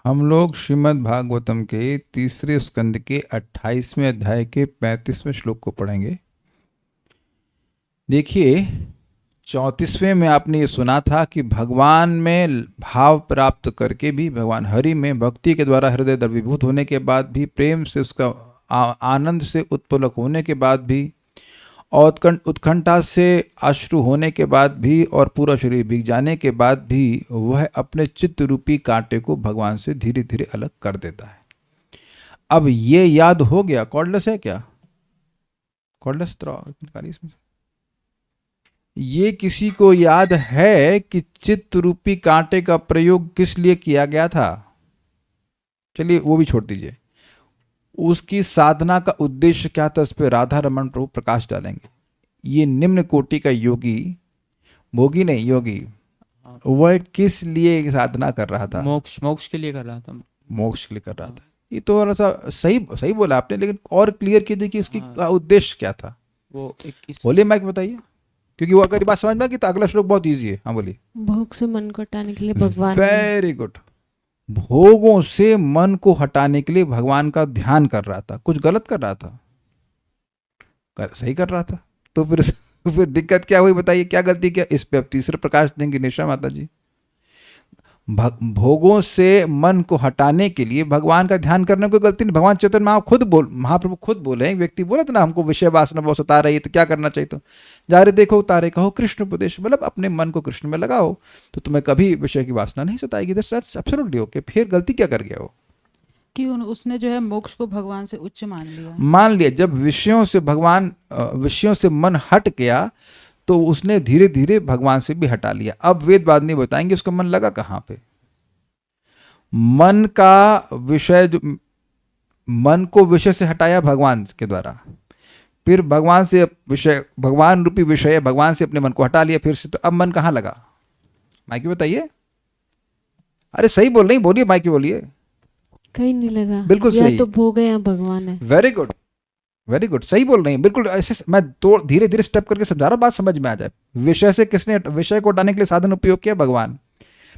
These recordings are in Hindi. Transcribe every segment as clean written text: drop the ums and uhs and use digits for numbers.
हम लोग श्रीमद् भागवतम के तीसरे स्कंद के 28वें अध्याय के 35वें श्लोक को पढ़ेंगे। देखिए, 34वें में आपने ये सुना था कि भगवान में भाव प्राप्त करके भी, भगवान हरि में भक्ति के द्वारा हृदय द्रवीभूत होने के बाद भी, प्रेम से उसका आनंद से उत्पलक होने के बाद भी, और उत्कंठा से अश्रु होने के बाद भी, और पूरा शरीर भीग जाने के बाद भी वह अपने चित्त रूपी कांटे को भगवान से धीरे धीरे अलग कर देता है। अब ये याद हो गया, कॉर्डलेस है क्या? कॉर्डलेस इसमें ये किसी को याद है कि चित्त रूपी कांटे का प्रयोग किस लिए किया गया था? चलिए वो भी छोड़ दीजिए। उसकी साधना का उद्देश्य क्या था, इस पर राधा रमन प्रभु प्रकाश डालेंगे। ये निम्न कोटि का योगी, भोगी नहीं योगी, वह किस लिए साधना कर रहा था? मोक्ष के लिए कर रहा था। मोक्ष के लिए कर रहा था। ये तो थोड़ा सा सही बोला आपने, लेकिन और क्लियर कीजिए कि इसकी उद्देश्य क्या था। वो बोलिए, माइक बताइए, क्योंकि वो अगर बात समझ में कि तो अगला श्लोक बहुत ईजी है। हाँ बोलिए। भोग से मन को हटाने के लिए भगवान। Very good. भोगों से मन को हटाने के लिए भगवान का ध्यान कर रहा था। कुछ गलत कर रहा था? सही कर रहा था। तो फिर दिक्कत क्या हुई बताइए, क्या गलती किया? इस पे अब तीसरे प्रकाश देंगे निशा माता जी। भोगों से मन को हटाने के लिए भगवान का ध्यान करने को गलती नहीं। भगवान चैतन्य महाप्रभु खुद बोले, एक व्यक्ति बोला था ना, हमको विषय वासना बहुत सता रही है तो क्या करना चाहिए? तो जा रहे देखो उतारे कहो कृष्ण उपदेश, मतलब अपने मन को कृष्ण में लगाओ तो तुम्हें कभी विषय की वासना नहीं सताएगी। Absolutely okay. फिर गलती क्या कर गया वो कि उसने जो है मोक्ष को भगवान से उच्च मान लिया। जब विषयों से मन हट गया तो उसने धीरे धीरे भगवान से भी हटा लिया। अब वेद बाद नहीं बताएंगे उसका मन लगा कहां पे। मन को विषय से हटाया भगवान के द्वारा, फिर भगवान रूपी विषय भगवान से अपने मन को हटा लिया फिर से। तो अब मन कहां लगा? माइकी बताइए। अरे सही बोल रही, बोलिए माइकी बोलिए। कहीं नहीं लगा। बिल्कुल सही। तो भोग है या भगवान है। वेरी गुड, वेरी गुड, सही बोल रही हैं बिल्कुल। ऐसे मैं तो धीरे धीरे स्टेप करके समझा रहा हूं, बात समझ में आ जाए। विषय को हटाने के लिए साधन उपयोग किया भगवान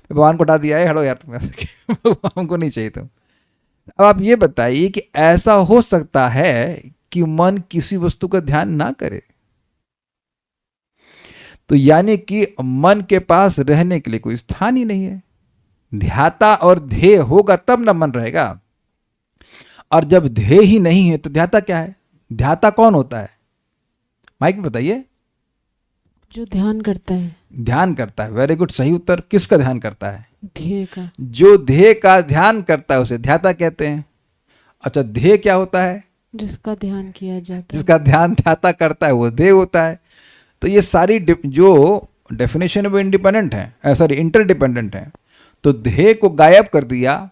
को हटा दिया है। हलो यार तुम हमको नहीं चाहिए। तो अब आप ये बताइए कि ऐसा हो सकता है कि मन किसी वस्तु का ध्यान ना करे? तो यानी कि मन के पास रहने के लिए कोई स्थान ही नहीं है। ध्याता और ध्येय होगा तब ना मन रहेगा। और जब ध्येय ही नहीं है तो ध्याता क्या है? ध्याता कौन होता है? माइक बताइए। जो ध्येय करता है। वेरी गुड, सही उत्तर। किसका ध्यान करता है? ध्येय का। जो ध्येय का ध्यान करता है उसे ध्याता कहते हैं। अच्छा, ध्येय क्या होता है? जिसका ध्यान किया जाता है, जिसका ध्यान ध्याता करता है वो ध्येय होता है। तो ये सारी जो डेफिनेशन वो इंडिपेंडेंट है, सॉरी इंटरडिपेंडेंट है। तो ध्येय को गायब कर दिया,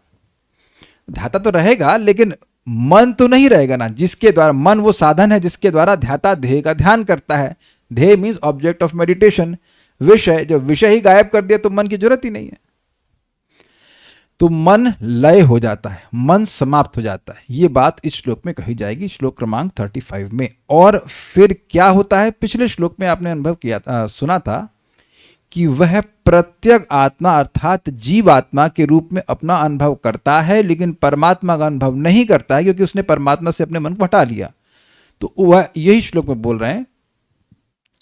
ध्याता तो रहेगा लेकिन मन तो नहीं रहेगा ना, जिसके द्वारा मन वो साधन है जिसके द्वारा ध्याता ध्येय का ध्यान करता है। ध्येय मीन्स ऑब्जेक्ट ऑफ मेडिटेशन, विषय। जब विषय ही गायब कर दिया तो मन की जरूरत ही नहीं है। तो मन लय हो जाता है, मन समाप्त हो जाता है। ये बात इस श्लोक में कही जाएगी, श्लोक क्रमांक 35 में। और फिर क्या होता है? पिछले श्लोक में आपने अनुभव किया सुना था कि वह प्रत्येक आत्मा अर्थात जीवात्मा के रूप में अपना अनुभव करता है, लेकिन परमात्मा का अनुभव नहीं करता है क्योंकि उसने परमात्मा से अपने मन को हटा लिया। तो वह यही श्लोक में बोल रहे हैं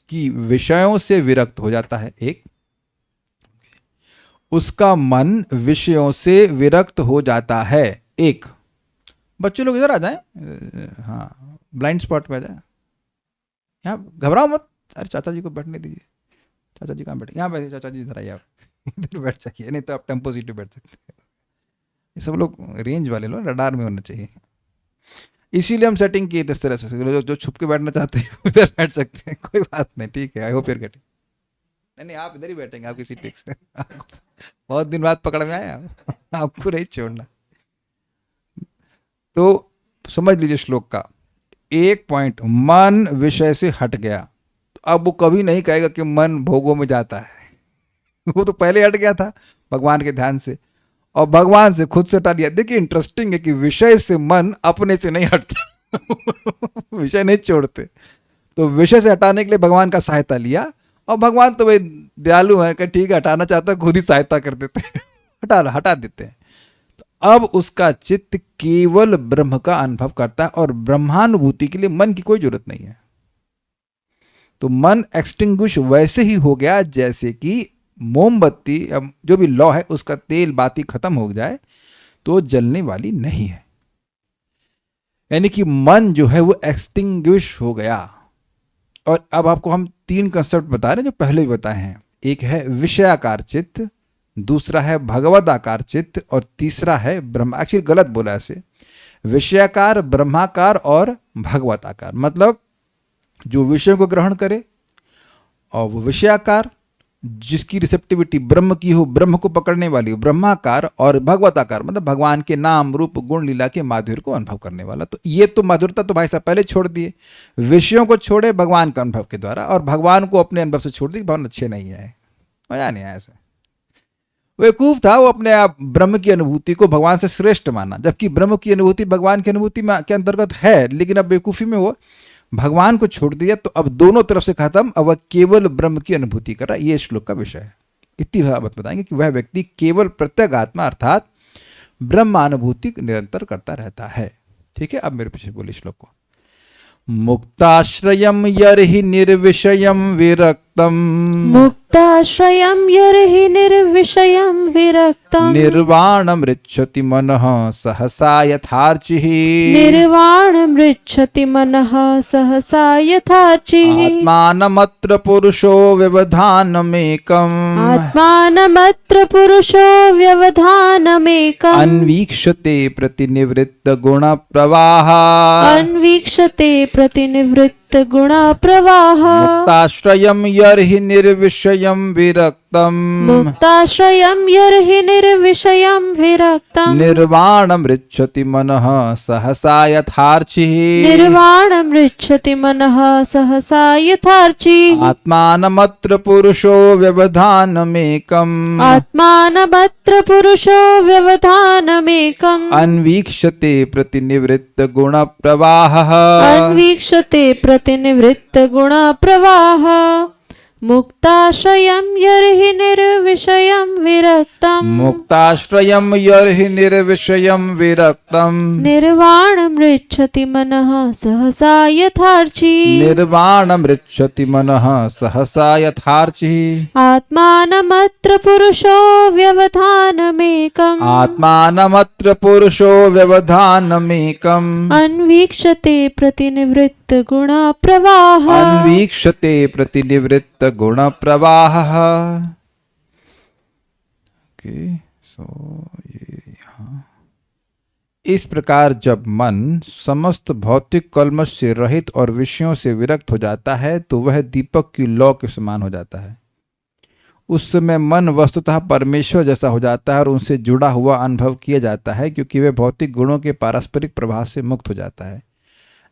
कि विषयों से विरक्त हो जाता है। एक, उसका मन विषयों से विरक्त हो जाता है। एक, बच्चे लोग इधर आ जाएं, हाँ ब्लाइंड स्पॉट पे आ जाए। यहाँ घबराओ मत। अरे चाचा जी को बैठने दीजिए। चाचा जी कहाँ बैठे? यहाँ बैठे चाचा जी, इधर आइए आप। इधर बैठ जाइए, नहीं तो आप टेम्पो सीट पे बैठ सकते हैं। ये सब लोग रेंज वाले लोग, रडार में होना चाहिए। इसीलिए हम सेटिंग किए इस तरह से, जो छुप के बैठना चाहते हैं उधर बैठ सकते हैं, कोई बात नहीं, ठीक है। I hope you're getting. नहीं आप इधर ही बैठेंगे, आपकी सीट फिक्स है। बहुत दिन बाद पकड़ में आए आपको नहीं छोड़ना। तो समझ लीजिए श्लोक का एक पॉइंट, मन विषय से हट गया। तो अब वो कभी नहीं कहेगा कि मन भोगों में जाता है। वो तो पहले हट गया था भगवान के ध्यान से, और भगवान से खुद से हटा लिया। देखिए इंटरेस्टिंग है कि विषय से मन अपने से नहीं हटता। विषय नहीं छोड़ते। तो विषय से हटाने के लिए भगवान का सहायता लिया, और भगवान तो भाई दयालु है कि ठीक है, हटाना चाहता है खुद ही सहायता कर देते हैं, हटा देते हैं। तो अब उसका चित्त केवल ब्रह्म का अनुभव करता है और ब्रह्मानुभूति के लिए मन की कोई जरूरत नहीं है। तो मन एक्सटिंग्विश वैसे ही हो गया जैसे कि मोमबत्ती, जो भी लौ है उसका तेल बाती खत्म हो जाए तो जलने वाली नहीं है। यानी कि मन जो है वो एक्सटिंग्विश हो गया। और अब आपको हम 3 कंसेप्ट बता रहे हैं जो पहले भी बताए हैं। एक है विषयाकार चित्त, दूसरा है भगवदाकार चित्त और तीसरा है ब्रह्म। एक्चुअली गलत बोला ऐसे, विषयाकार, ब्रह्माकार और भगवताकार। मतलब जो विषयों को ग्रहण करे और वो विषयाकार, जिसकी रिसेप्टिविटी ब्रह्म की हो, ब्रह्म को पकड़ने वाली हो, ब्रह्माकार, और भगवताकार मतलब भगवान के नाम रूप गुण लीला के माधुर्य को अनुभव करने वाला। तो ये तो माधुर्यता तो भाई साहब पहले छोड़ दिए, विषयों को छोड़े भगवान का अनुभव के द्वारा, और भगवान को अपने अनुभव से छोड़ दिए। भगवान अच्छे नहीं है, मजा नहीं आया इसमें। बेवकूफ था वो, अपने आप ब्रह्म की अनुभूति को भगवान से श्रेष्ठ माना, जबकि ब्रह्म की अनुभूति भगवान की अनुभूति के अंतर्गत है। लेकिन अब बेवकूफी में वो भगवान को छोड़ दिया, तो अब दोनों तरफ से खत्म, अब वह केवल ब्रह्म की अनुभूति कर रहा है। ये श्लोक का विषय है। इतनी बात बताएंगे कि वह व्यक्ति केवल प्रत्येक आत्मा अर्थात ब्रह्मानुभूति निरंतर करता रहता है। ठीक है, अब मेरे पीछे बोलिए श्लोक को। मुक्ताश्रयम यर्हि निर्विषयम विरक्तम, मुक्ताश्रयं यर्हि निर्विषयं विरक्तं, निर्वाणमृच्छति मनः सहसा यथार्चिः, निर्वाणमृच्छति मनः सहसा यथार्चिः, आत्मानमत्र पुरुषो व्यवधानमेकम्, आत्मानमत्र पुरुषो व्यवधानमेकम्, अन्वीक्षते प्रतिनिवृत्त गुण प्रवाह, अन्वीक्षते प्रतिनिवृत्त गुण प्रवाह, मुक्ताश्रयं यर्हि निर्विषयं विरक्तम्, मुक्ताश्रयं यर्हि निर्विषयं विरक्तं, निर्वाणमृच्छति मनः सहसा यथार्चिः, निर्वाणमृच्छति मनः सहसा यथार्चिः, आत्मानमत्र पुरुषो व्यवधानमेकम्, आत्मानमत्र पुरुषो व्यवधानमेकम्, अन्वीक्षते प्रतिनिवृत्त गुण प्रवाहः, अन्वीक्षते प्रतिनिवृत्त गुण प्रवाह, मुक्ताश्रयं यर्हि निर्विषयं विरक्तं, मुक्ताश्रयं यर्हि निर्विषयं विरक्तम्, निर्वाणमृच्छति मनः सहसा यथार्चिः, निर्वाणमृच्छति मनः सहसा यथार्चिः, आत्मानमत्र पुरुषो व्यवधानमेकम्, आत्मानमत्र पुरुषो व्यवधानमेकम्, अन्वीक्षते प्रतिनिवृत्त गुण प्रवाह, अन्वीक्षते प्रतिनिवृत्त गुण प्रवाहः। ये यहाँ इस प्रकार जब मन समस्त भौतिक कल्मश से रहित और विषयों से विरक्त हो जाता है तो वह दीपक की लौ के समान हो जाता है। उस समय मन वस्तुतः परमेश्वर जैसा हो जाता है और उनसे जुड़ा हुआ अनुभव किया जाता है, क्योंकि वह भौतिक गुणों के पारस्परिक प्रभाव से मुक्त हो जाता है।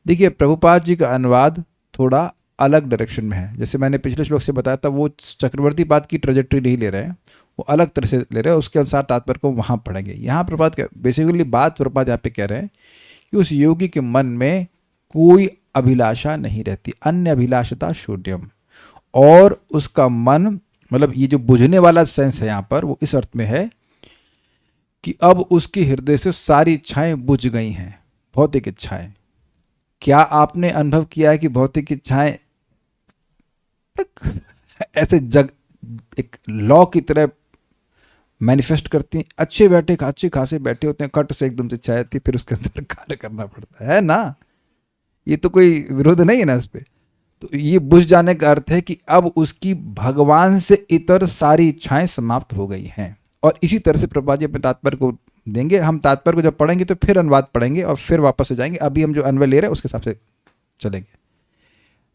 देखिए, प्रभुपाद जी का अनुवाद थोड़ा अलग डायरेक्शन में है। जैसे मैंने पिछले श्लोक से बताया था, वो चक्रवर्ती पाद की ट्रेजेक्टरी नहीं ले रहे हैं, वो अलग तरह से ले रहे हैं, उसके अनुसार तात्पर्य को वहाँ पढ़ेंगे। यहाँ प्रभुपाद बेसिकली बात प्रभुपाद यहाँ पे कह रहे हैं कि उस योगी के मन में कोई अभिलाषा नहीं रहती, अन्य अभिलाषता शून्यम, और उसका मन, मतलब ये जो बुझने वाला सेंस है यहाँ पर, वो इस अर्थ में है कि अब उसके हृदय से सारी इच्छाएं बुझ गई हैं, भौतिक इच्छाएं। क्या आपने अनुभव किया है कि भौतिक इच्छाएं ऐसे एक लॉ की तरह मैनिफेस्ट करती हैं? अच्छे खासे बैठे होते हैं, कट से एकदम से इच्छा आती है, फिर उसके अंदर कार्य करना पड़ता है ना। ये तो कोई विरोध नहीं है ना इस पे। तो ये बुझ जाने का अर्थ है कि अब उसकी भगवान से इतर सारी इच्छाएं समाप्त हो गई हैं। और इसी तरह से प्रभुपाद जी अपने तात्पर्य को देंगे। हम तात्पर्य को जब पढ़ेंगे तो फिर अनुवाद पढ़ेंगे और फिर वापस हो जाएंगे। अभी हम जो अन्वय ले रहे हैं उसके हिसाब से चलेंगे।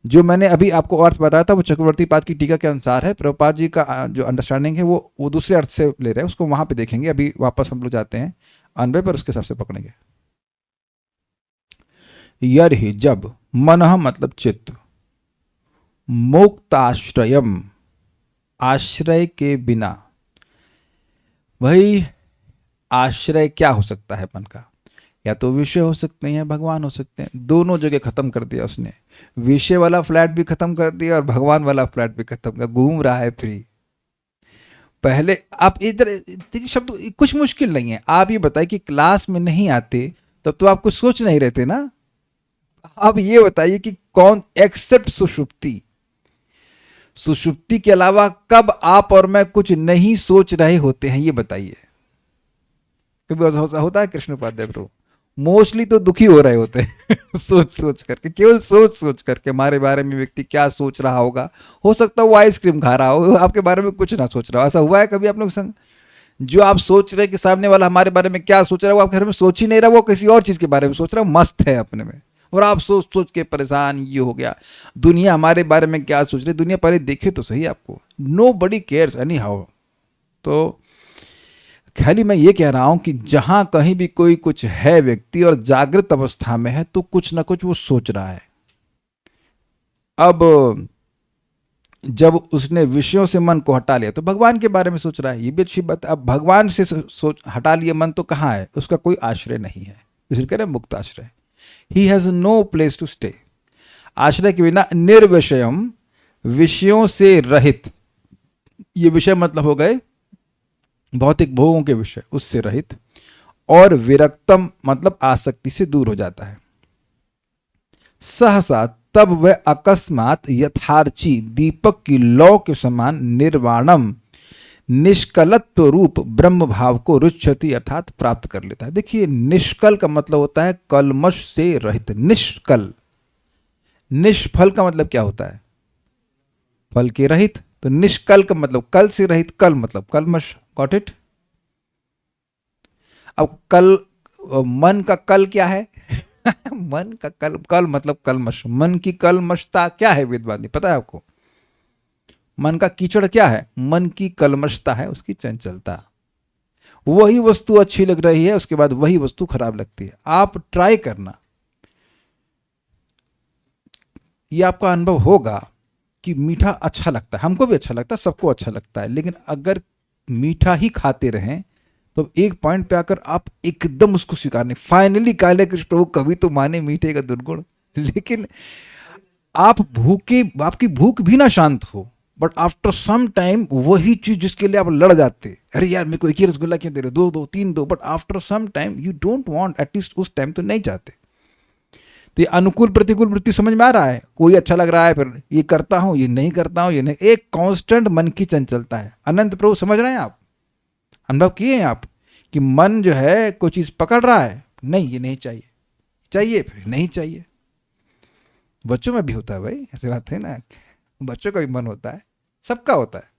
जो मैंने अभी आपको अर्थ बताया था वो चक्रवर्ती पाद की टीका के अनुसार है। प्रभुपाद जी का जो अंडरस्टैंडिंग है वो दूसरे अर्थ से ले रहे हैं, उसको वहां पे देखेंगे। अभी वापस हम लोग जाते हैं अन्वय पर, उसके हिसाब से पकड़ेंगे। यर्हि जब, मनः मतलब चित्त, मुक्ताश्रयम आश्रय के बिना, वही आश्रय क्या हो सकता है मन का? या तो विषय हो सकते हैं, भगवान हो सकते हैं। दोनों जगह खत्म कर दिया उसने। विषय वाला फ्लैट भी खत्म कर दिया और भगवान वाला फ्लैट भी खत्म कर, घूम रहा है फ्री। पहले आप इधर देखिए, शब्द कुछ मुश्किल नहीं है। आप ये बताइए कि क्लास में नहीं आते तब तो आप कुछ सोच नहीं रहे थे ना। अब ये बताइए कि कौन एक्सेप्ट सुषुप्ति, सुषुप्ति के अलावा कब आप और मैं कुछ नहीं सोच रहे होते हैं, ये बताइए। कभी ऐसा होता है कृष्ण उपाध्याय प्रभु? मोस्टली तो दुखी हो रहे होते हैं सोच सोच करके, केवल सोच सोच करके हमारे बारे में व्यक्ति क्या सोच रहा होगा। हो सकता है वो आइसक्रीम खा रहा हो, आपके बारे में कुछ ना सोच रहा हो। ऐसा हुआ है कभी आप लोग संग? जो आप सोच रहे कि सामने वाला हमारे बारे में क्या सोच रहा है, वो आपके बारे में सोच ही नहीं रहा, वो किसी और चीज के बारे में सोच रहा है, मस्त है अपने में, और आप सोच सोच के परेशान। ये हो गया, दुनिया हमारे बारे में क्या सोच रही, दुनिया पहले देखे तो सही आपको। Nobody cares anyhow. तो खाली मैं ये कह रहा हूं कि जहां कहीं भी कोई कुछ है व्यक्ति और जागृत अवस्था में है, तो कुछ ना कुछ वो सोच रहा है। अब जब उसने विषयों से मन को हटा लिया तो भगवान के बारे में सोच रहा है, ये भी अच्छी बात। अब भगवान से सोच हटा लिया मन तो कहाँ है, उसका कोई आश्रय नहीं है, इसलिए कह रहे मुक्त आश्रय। He has no place to stay. आश्रय के बिना निर्विषयम, विषयों से रहित। ये विषय मतलब हो गए भौतिक भोगों के विषय, उससे रहित। और विरक्तम मतलब आसक्ति से दूर हो जाता है। सहसा तब वह अकस्मात यथार्ची दीपक की लौ के समान निर्वाणम, निष्कलत्व रूप ब्रह्म भाव को रुच्छति अर्थात प्राप्त कर लेता है। देखिए, निष्कल का मतलब होता है कलमश से रहित। निष्कल, निष्फल का मतलब क्या होता है? फल के रहित। तो निष्कल का मतलब कल से रहित, कल मतलब कलमश। Got it? अब कल, मन का कल क्या है? मन का कल, कल मतलब कलमश। मन की कलमशता क्या है वेदवादी, पता है आपको? मन का कीचड़ क्या है? मन की कलमशता है, उसकी चंचलता। वही वस्तु अच्छी लग रही है, उसके बाद वही वस्तु खराब लगती है। आप ट्राई करना, ये आपका अनुभव होगा कि मीठा अच्छा लगता है, हमको भी अच्छा लगता है, सबको अच्छा लगता है। लेकिन अगर मीठा ही खाते रहें तो एक पॉइंट पे आकर आप एकदम उसको स्वीकार नहीं। फाइनली काले कृष्ण प्रभु कभी तो माने मीठे का दुर्गुण, लेकिन आप भूखे, आपकी भूख भी ना शांत हो, बट आफ्टर सम टाइम वही चीज जिसके लिए आप लड़ जाते, अरे यार मेरे को एक ही रसगुल्ला क्यों दे रहे, दो दो तीन दो, but after some time you don't want, at least उस टाइम तो नहीं चाहते। तो ये अनुकूल प्रतिकूल वृत्ति समझ में आ रहा है? कोई अच्छा लग रहा है, फिर ये करता हूं, ये नहीं करता हूं, ये नहीं, एक कांस्टेंट मन की चंचलता है। अनंत प्रभु समझ रहे हैं आप? अनुभव किए हैं आप कि मन जो है कोई चीज पकड़ रहा है, नहीं ये नहीं चाहिए, चाहिए फिर नहीं चाहिए। बच्चों में भी होता है भाई, ऐसी बात है ना, बच्चों का भी मन होता है, सबका होता है।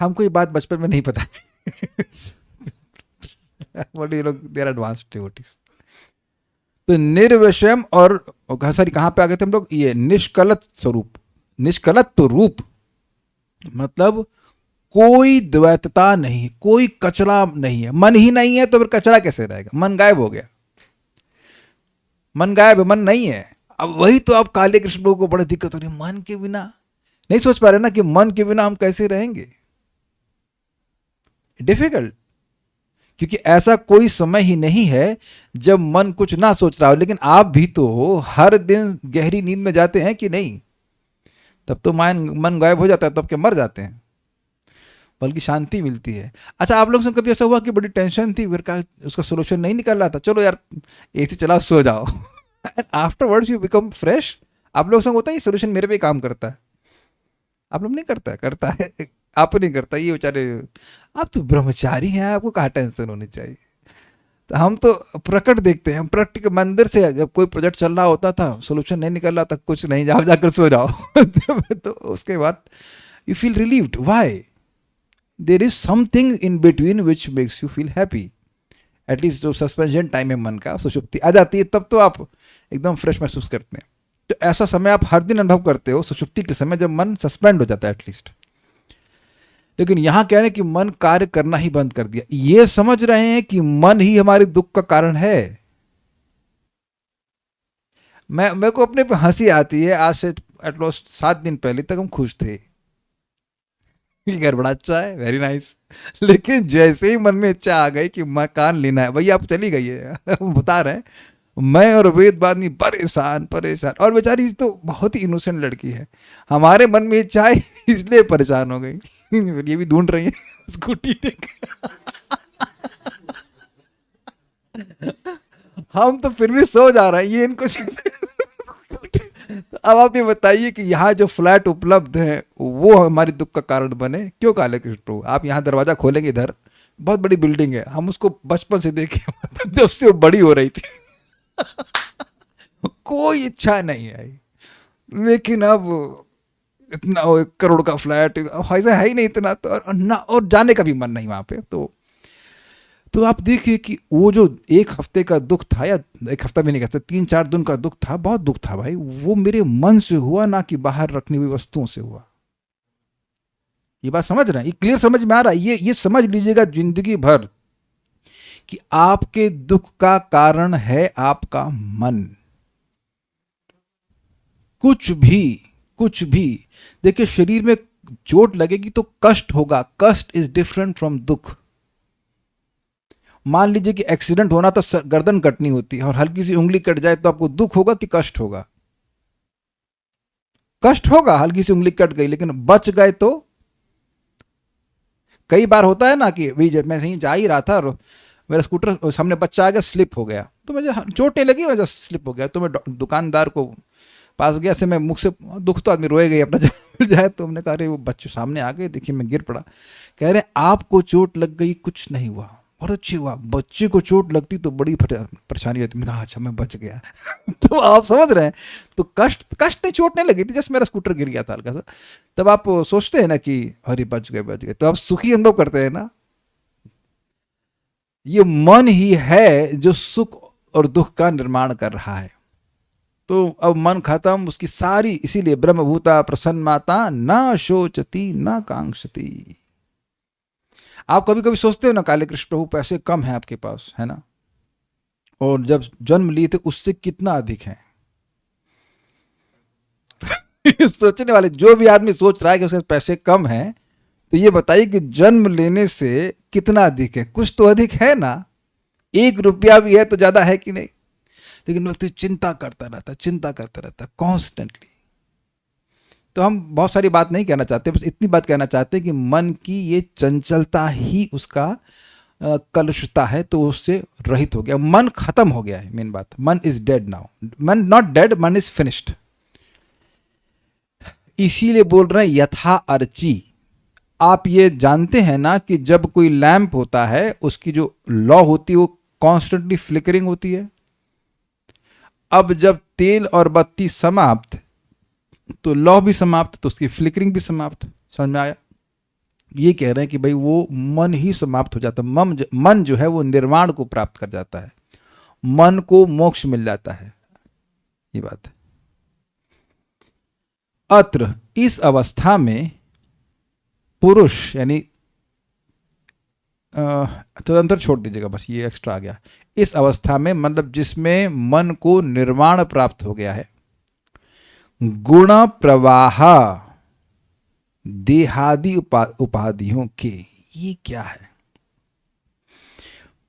हमको ये बात बचपन में नहीं पता बट ये लोग देर एडवांस डिवोटीज। तो निर्विषयम और सॉरी कहां पे आ गए थे हम लोग? ये निष्कलत स्वरूप, निष्कलत्व रूप मतलब कोई द्वैतता नहीं, कोई कचरा नहीं है। मन ही नहीं है तो फिर कचरा कैसे रहेगा? मन गायब हो गया, मन गायब है, मन नहीं है। अब वही तो आप काले कृष्ण प्रभु को बड़ी दिक्कत हो रही है, मन के बिना नहीं सोच पा रहे ना कि मन के बिना हम कैसे रहेंगे। डिफिकल्ट, क्योंकि ऐसा कोई समय ही नहीं है जब मन कुछ ना सोच रहा हो। लेकिन आप भी तो हर दिन गहरी नींद में जाते हैं कि नहीं? तब तो मन गायब हो जाता है, तब के मर जाते हैं, बल्कि शांति मिलती है। अच्छा, आप लोगों से कभी ऐसा हुआ कि बड़ी टेंशन थी, फिर का उसका सोल्यूशन नहीं निकल रहा था, चलो यार एसी चलाओ सो जाओ आफ्टरवर्ड्स यू बिकम फ्रेश। आप लोगों से होता है ये सोल्यूशन मेरे पे काम करता है, आप लोग नहीं करता है? करता है आप नहीं करता, ये बेचारे आप तो ब्रह्मचारी हैं, आपको कहाँ टेंशन होनी चाहिए। तो हम तो प्रकट देखते हैं, हम प्रैक्टिकल मंदिर से जब कोई प्रोजेक्ट चल रहा होता था, सोल्यूशन नहीं निकल रहा था, कुछ नहीं, जाओ जाकर सो जाओ तो उसके बाद you feel relieved. Why? There is something in between which makes you feel happy. At least जो सस्पेंशन टाइम है मन का, सुषुप्ति आ जाती है, तब तो आप एकदम फ्रेश महसूस करते हैं। तो ऐसा समय आप हर दिन अनुभव करते हो, सुषुप्ति के समय जब मन सस्पेंड हो जाता है एटलीस्ट। लेकिन यहां कह रहे हैं कि मन कार्य करना ही बंद कर दिया। ये समझ रहे हैं कि मन ही हमारे दुख का कारण है। मेरे को अपने पे हंसी आती है। आज से एटलीस्ट 7 दिन पहले तक हम खुश थे, घर बड़ा अच्छा है, वेरी नाइस। लेकिन जैसे ही मन में इच्छा आ गई कि मकान लेना है, भैया आप चली गई है हम बता रहे हैं, मैं और वेदवादी परेशान परेशान, और बेचारी तो बहुत ही इनोसेंट लड़की है। हमारे मन में चाय इसलिए परेशान हो गई। ये भी ढूंढ रही है स्कूटी हम तो फिर भी सो जा रहे हैं, ये इनको तो अब आप ये बताइए कि यहाँ जो फ्लैट उपलब्ध है वो हमारी दुख का कारण बने क्यों? काले कृष्ण प्रभु, आप यहाँ दरवाजा खोलेंगे, इधर बहुत बड़ी बिल्डिंग है, हम उसको बचपन से देखे, मतलब जब से वो बड़ी हो रही थी कोई इच्छा नहीं आई, लेकिन अब इतना 1 करोड़ का फ्लैट ऐसा है ही नहीं इतना, तो और जाने का भी मन नहीं वहां पे। तो आप देखिए कि वो जो 1 हफ्ते का दुख था, या 1 हफ्ता भी नहीं कहते, 3-4 दिन का दुख था, बहुत दुख था भाई, वो मेरे मन से हुआ, ना कि बाहर रखनी हुई वस्तुओं से हुआ। ये बात समझ रहे हैं? ये क्लियर समझ में आ रहा है? ये समझ लीजिएगा जिंदगी भर कि आपके दुख का कारण है आपका मन। कुछ भी देखिए, शरीर में चोट लगेगी तो कष्ट होगा, कष्ट इज डिफरेंट फ्रॉम दुख। मान लीजिए कि एक्सीडेंट होना तो गर्दन कटनी होती है, और हल्की सी उंगली कट जाए तो आपको दुख होगा कि कष्ट होगा? कष्ट होगा, हल्की सी उंगली कट गई, लेकिन बच गए तो। कई बार होता है ना कि भाई मैं सही जा ही रहा था और मेरा स्कूटर सामने बच्चा आ गया, स्लिप हो गया, तो मुझे चोट नहीं लगी, वजह स्लिप हो गया, तो मैं दुकानदार को पास गया, से मैं मुख से, दुख तो आदमी रोएगा ही अपना जाए, तो हमने कहा अरे वो बच्चे सामने आ गए, देखिए मैं गिर पड़ा। कह रहे आपको चोट लग गई, कुछ नहीं हुआ, बहुत अच्छी हुआ, बच्चे को चोट लगती तो बड़ी परेशानी होती। मैंने कहा अच्छा मैं बच गया तो आप समझ रहे हैं, तो कष्ट नहीं, चोट नहीं लगी थी, जस्ट मेरा स्कूटर गिर गया था हल्का सा। तब आप सोचते हैं ना कि अरे बच गए, तो आप सुखी अनुभव करते हैं ना। ये मन ही है जो सुख और दुख का निर्माण कर रहा है। तो अब मन खत्म, उसकी सारी, इसीलिए ब्रह्मभूता प्रसन्नमाता न शोचती न कांक्षती। आप कभी कभी सोचते हो ना, काले कृष्ण प्रभु पैसे कम है आपके पास, है ना, और जब जन्म लिए थे उससे कितना अधिक है। सोचने वाले, जो भी आदमी सोच रहा है कि उसके पैसे कम हैं, तो ये बताइए कि जन्म लेने से कितना अधिक है? कुछ तो अधिक है ना। 1 रुपया भी है तो ज्यादा है कि नहीं? लेकिन व्यक्ति चिंता करता रहता कॉन्स्टेंटली। तो हम बहुत सारी बात नहीं कहना चाहते, बस इतनी बात कहना चाहते हैं कि मन की ये चंचलता ही उसका कलुषता है, तो उससे रहित हो गया, मन खत्म हो गया है। मेन बात, मन इज डेड नाउ, मन नॉट डेड, मन इज फिनिश्ड। इसीलिए बोल रहे हैं यथा अर्ची। आप ये जानते हैं ना कि जब कोई लैंप होता है, उसकी जो लौ होती है वो कॉन्स्टेंटली फ्लिकरिंग होती है। अब जब तेल और बत्ती समाप्त, तो लौ भी समाप्त, तो उसकी फ्लिकरिंग भी समाप्त। समझ में आया? ये कह रहे हैं कि भाई वो मन ही समाप्त हो जाता है। मन जो है वो निर्वाण को प्राप्त कर जाता है, मन को मोक्ष मिल जाता है। ये बात है। अत्र, इस अवस्था में पुरुष, यानी तदंतर छोड़ दीजिएगा, बस ये एक्स्ट्रा आ गया। इस अवस्था में मतलब जिसमें मन को निर्वाण प्राप्त हो गया है, गुण प्रवाह देहादि उपाधियों के, ये क्या है?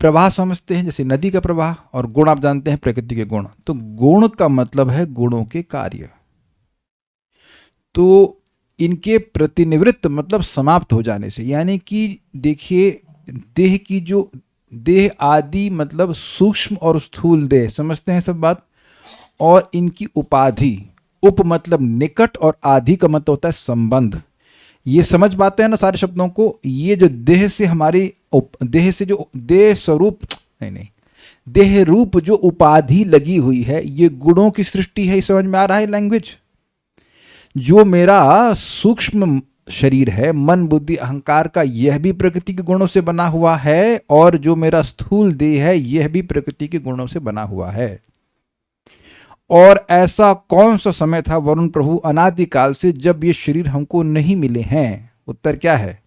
प्रवाह समझते हैं जैसे नदी का प्रवाह, और गुण आप जानते हैं प्रकृति के गुण। तो गुण का मतलब है गुणों के कार्य। तो इनके प्रतिनिवृत्त मतलब समाप्त हो जाने से, यानी कि देखिए देह की जो, देह आदि मतलब सूक्ष्म और स्थूल देह, समझते हैं सब बात। और इनकी उपाधि, उप मतलब निकट और आदि का मतलब होता है संबंध। ये समझ पाते हैं ना सारे शब्दों को? ये जो देह से हमारी, देह से जो देह स्वरूप, नहीं, देह रूप जो उपाधि लगी हुई है, ये गुणों की सृष्टि है। समझ में आ रहा है लैंग्वेज? जो मेरा सूक्ष्म शरीर है, मन बुद्धि अहंकार का, यह भी प्रकृति के गुणों से बना हुआ है, और जो मेरा स्थूल देह है यह भी प्रकृति के गुणों से बना हुआ है। और ऐसा कौन सा समय था वरुण प्रभु अनादिकाल से जब ये शरीर हमको नहीं मिले हैं? उत्तर क्या है?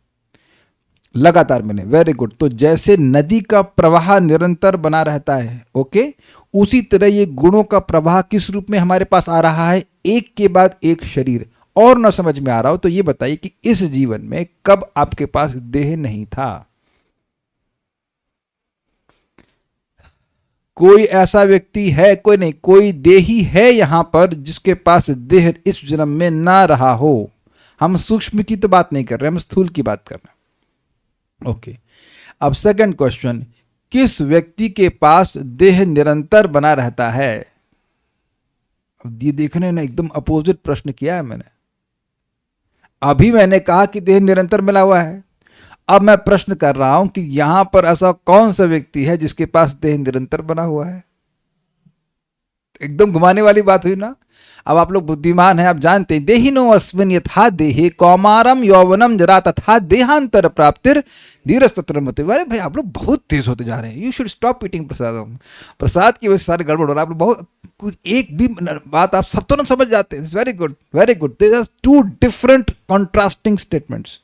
लगातार मिले। Very good. तो जैसे नदी का प्रवाह निरंतर बना रहता है, ओके, उसी तरह ये गुणों का प्रवाह किस रूप में हमारे पास आ रहा है? एक के बाद एक शरीर। और ना समझ में आ रहा हो तो ये बताइए कि इस जीवन में कब आपके पास देह नहीं था? कोई ऐसा व्यक्ति है, कोई नहीं, कोई देही है यहां पर जिसके पास देह इस जन्म में ना रहा हो। हम सूक्ष्म की तो बात नहीं कर रहे, हम स्थूल की बात कर रहे हैं। ओके, अब सेकंड क्वेश्चन, किस व्यक्ति के पास देह निरंतर बना रहता है? अब ये देखने ने एकदम अपोजिट प्रश्न किया है मैंने। अभी मैंने कहा कि देह निरंतर मिला हुआ है, अब मैं प्रश्न कर रहा हूं कि यहां पर ऐसा कौन सा व्यक्ति है जिसके पास देह निरंतर बना हुआ है? एकदम घुमाने वाली बात हुई ना। अब आप लोग बुद्धिमान हैं, आप जानते हैं, देहिनो अस्मिन् यथा देहे कौमारम यौवनम जरा तथा देहांतर प्राप्तिर धीरस्तत्र मते। अरे भाई, आप लोग बहुत तेज होते जा रहे हैं, यू शुड स्टॉप ईटिंग प्रसादम। प्रसाद की वजह से सारे गड़बड़ हो रहा है। आप लोग बहुत, कुछ एक भी बात आप सब तो ना समझ जाते हैं। Very good, very good. There are two different contrasting statements.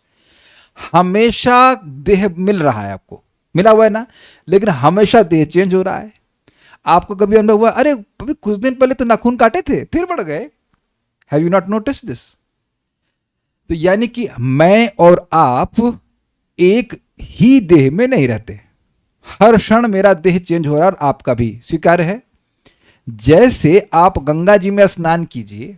हमेशा देह मिल रहा है, आपको मिला हुआ है ना, लेकिन हमेशा देह चेंज हो रहा है। आपको कभी अनुभव हुआ, अरे अभी कुछ दिन पहले तो नाखून काटे थे फिर बढ़ गए? Have you not notice this? तो यानी कि मैं और आप एक ही देह में नहीं रहते, हर क्षण मेरा देह चेंज हो रहा है और आपका भी। स्वीकार्य है? जैसे आप गंगा जी में स्नान कीजिए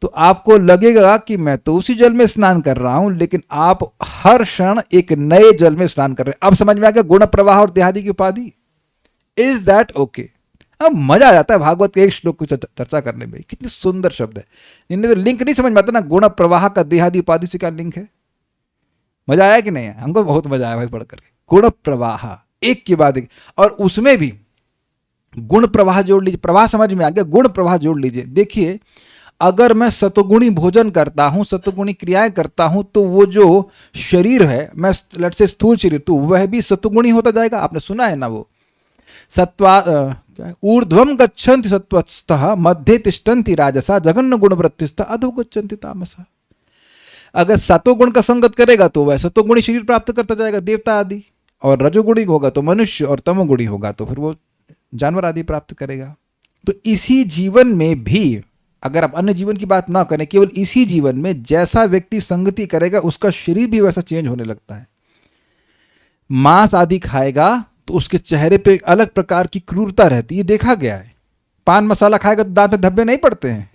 तो आपको लगेगा कि मैं तो उसी जल में स्नान कर रहा हूं, लेकिन आप हर क्षण एक नए जल में स्नान कर रहे हैं। अब समझ में आ गया गुण प्रवाह और देहादि की उपाधि? Is that okay? अब मजा आ जाता है भागवत के एक श्लोक की चर्चा करने में। कितनी सुंदर शब्द है। इन्हें तो लिंक नहीं समझ में आता ना, गुण प्रवाह का देहादि उपाधि से क्या लिंक है? मजा आया कि नहीं है? हमको बहुत मजा आया भाई पढ़ करके। गुण प्रवाह, एक के बाद एक, और उसमें भी गुण प्रवाह जोड़ लीजिए। प्रवाह समझ में आ गया, गुण प्रवाह जोड़ लीजिए। देखिए, अगर मैं सतोगुणी भोजन करता हूं, सतोगुणी क्रियाएं करता हूं, तो वो जो शरीर है, मैं लट से स्थूल शरीर, तो वह भी सतोगुणी होता जाएगा। आपने सुना है ना, वो सत्वा ऊर्ध्वम गच्छन्ति सत्वस्तः मध्य तिष्ठन्ति राजसा जघन्य गुण वृत्तिस्तः अधो गच्छन्ति तामसा। अगर सतोगुण का संगत करेगा तो वह सतोगुणी शरीर प्राप्त करता जाएगा, देवता आदि, और रजोगुणी होगा तो मनुष्य, और तमोगुणी होगा तो फिर वो जानवर आदि प्राप्त करेगा। तो इसी जीवन में भी, अगर आप अन्य जीवन की बात ना करें, केवल इसी जीवन में जैसा व्यक्ति संगति करेगा उसका शरीर भी वैसा चेंज होने लगता है। मांस आदि खाएगा तो उसके चेहरे पे एक अलग प्रकार की क्रूरता रहती है, देखा गया है। पान मसाला खाएगा तो दांत में धब्बे नहीं पड़ते हैं।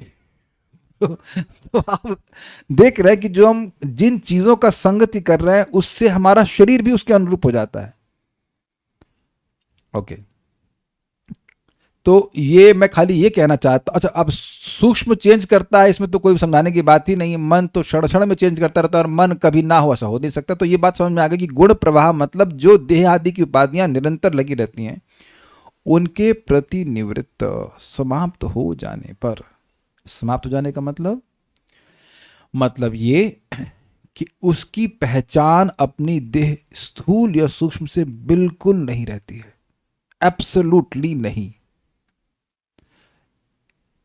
तो आप देख रहे हैं कि जो हम जिन चीजों का संगति कर रहे हैं उससे हमारा शरीर भी उसके अनुरूप हो जाता है। ओके, तो ये मैं खाली ये कहना चाहता हूं। अच्छा, अब सूक्ष्म चेंज करता है, इसमें तो कोई समझाने की बात ही नहीं है। मन तो क्षण क्षण में चेंज करता रहता है, और मन कभी ना हो ऐसा हो नहीं सकता। तो ये बात समझ में आ गई कि गुण प्रवाह मतलब जो देह आदि की उपाधियां निरंतर लगी रहती हैं, उनके प्रति निवृत्त, समाप्त हो जाने पर, समाप्त हो जाने का मतलब ये कि उसकी पहचान अपनी देह स्थूल या सूक्ष्म से बिल्कुल नहीं रहती है, एब्सोल्युटली नहीं।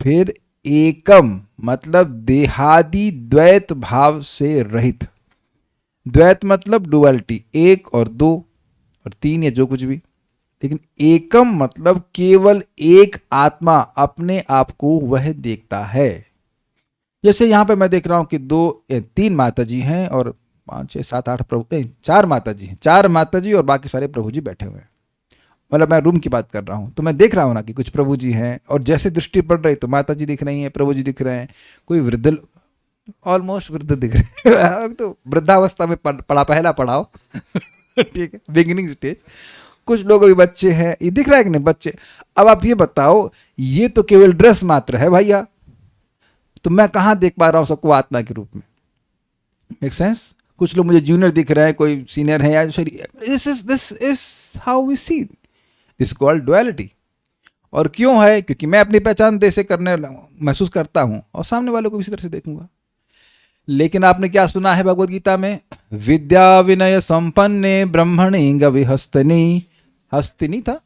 फिर एकम मतलब देहादि द्वैत भाव से रहित। द्वैत मतलब डुअलिटी, एक और दो और तीन या जो कुछ भी। लेकिन एकम मतलब केवल एक आत्मा अपने आप को वह देखता है। जैसे यहां पे मैं देख रहा हूं कि तीन माता जी हैं और 5 6 7 8 प्रभु, 4 माता जी हैं, 4 माता जी और बाकी सारे प्रभु जी बैठे हुए हैं। मतलब मैं रूम की बात कर रहा हूं, तो मैं देख रहा हूं ना कि कुछ प्रभु जी हैं, और जैसे दृष्टि पड़ रही तो माता जी दिख रही हैं, प्रभु जी दिख रहे हैं, कोई वृद्ध, ऑलमोस्ट वृद्ध दिख रहे हैं। तो वृद्धावस्था में पहला पढ़ाओ ठीक है, बिगिनिंग स्टेज। कुछ लोग अभी बच्चे हैं, ये दिख रहा है कि नहीं बच्चे। अब आप ये बताओ, ये तो केवल ड्रेस मात्र है भैया, तो मैं कहां देख पा रहा हूं सबको आत्मा के रूप में? Make sense? कुछ लोग मुझे जूनियर दिख रहे हैं, कोई सीनियर है, या this is how we see, is called duality. और क्यों है? क्योंकि मैं अपनी पहचान देश से करने महसूस करता हूं और सामने वालों को इसी तरह से देखूंगा। लेकिन आपने क्या सुना है भगवद गीता में? विद्या विनय संपन्ने ब्रह्मणि गविहस्तनी, हस्तिनी था,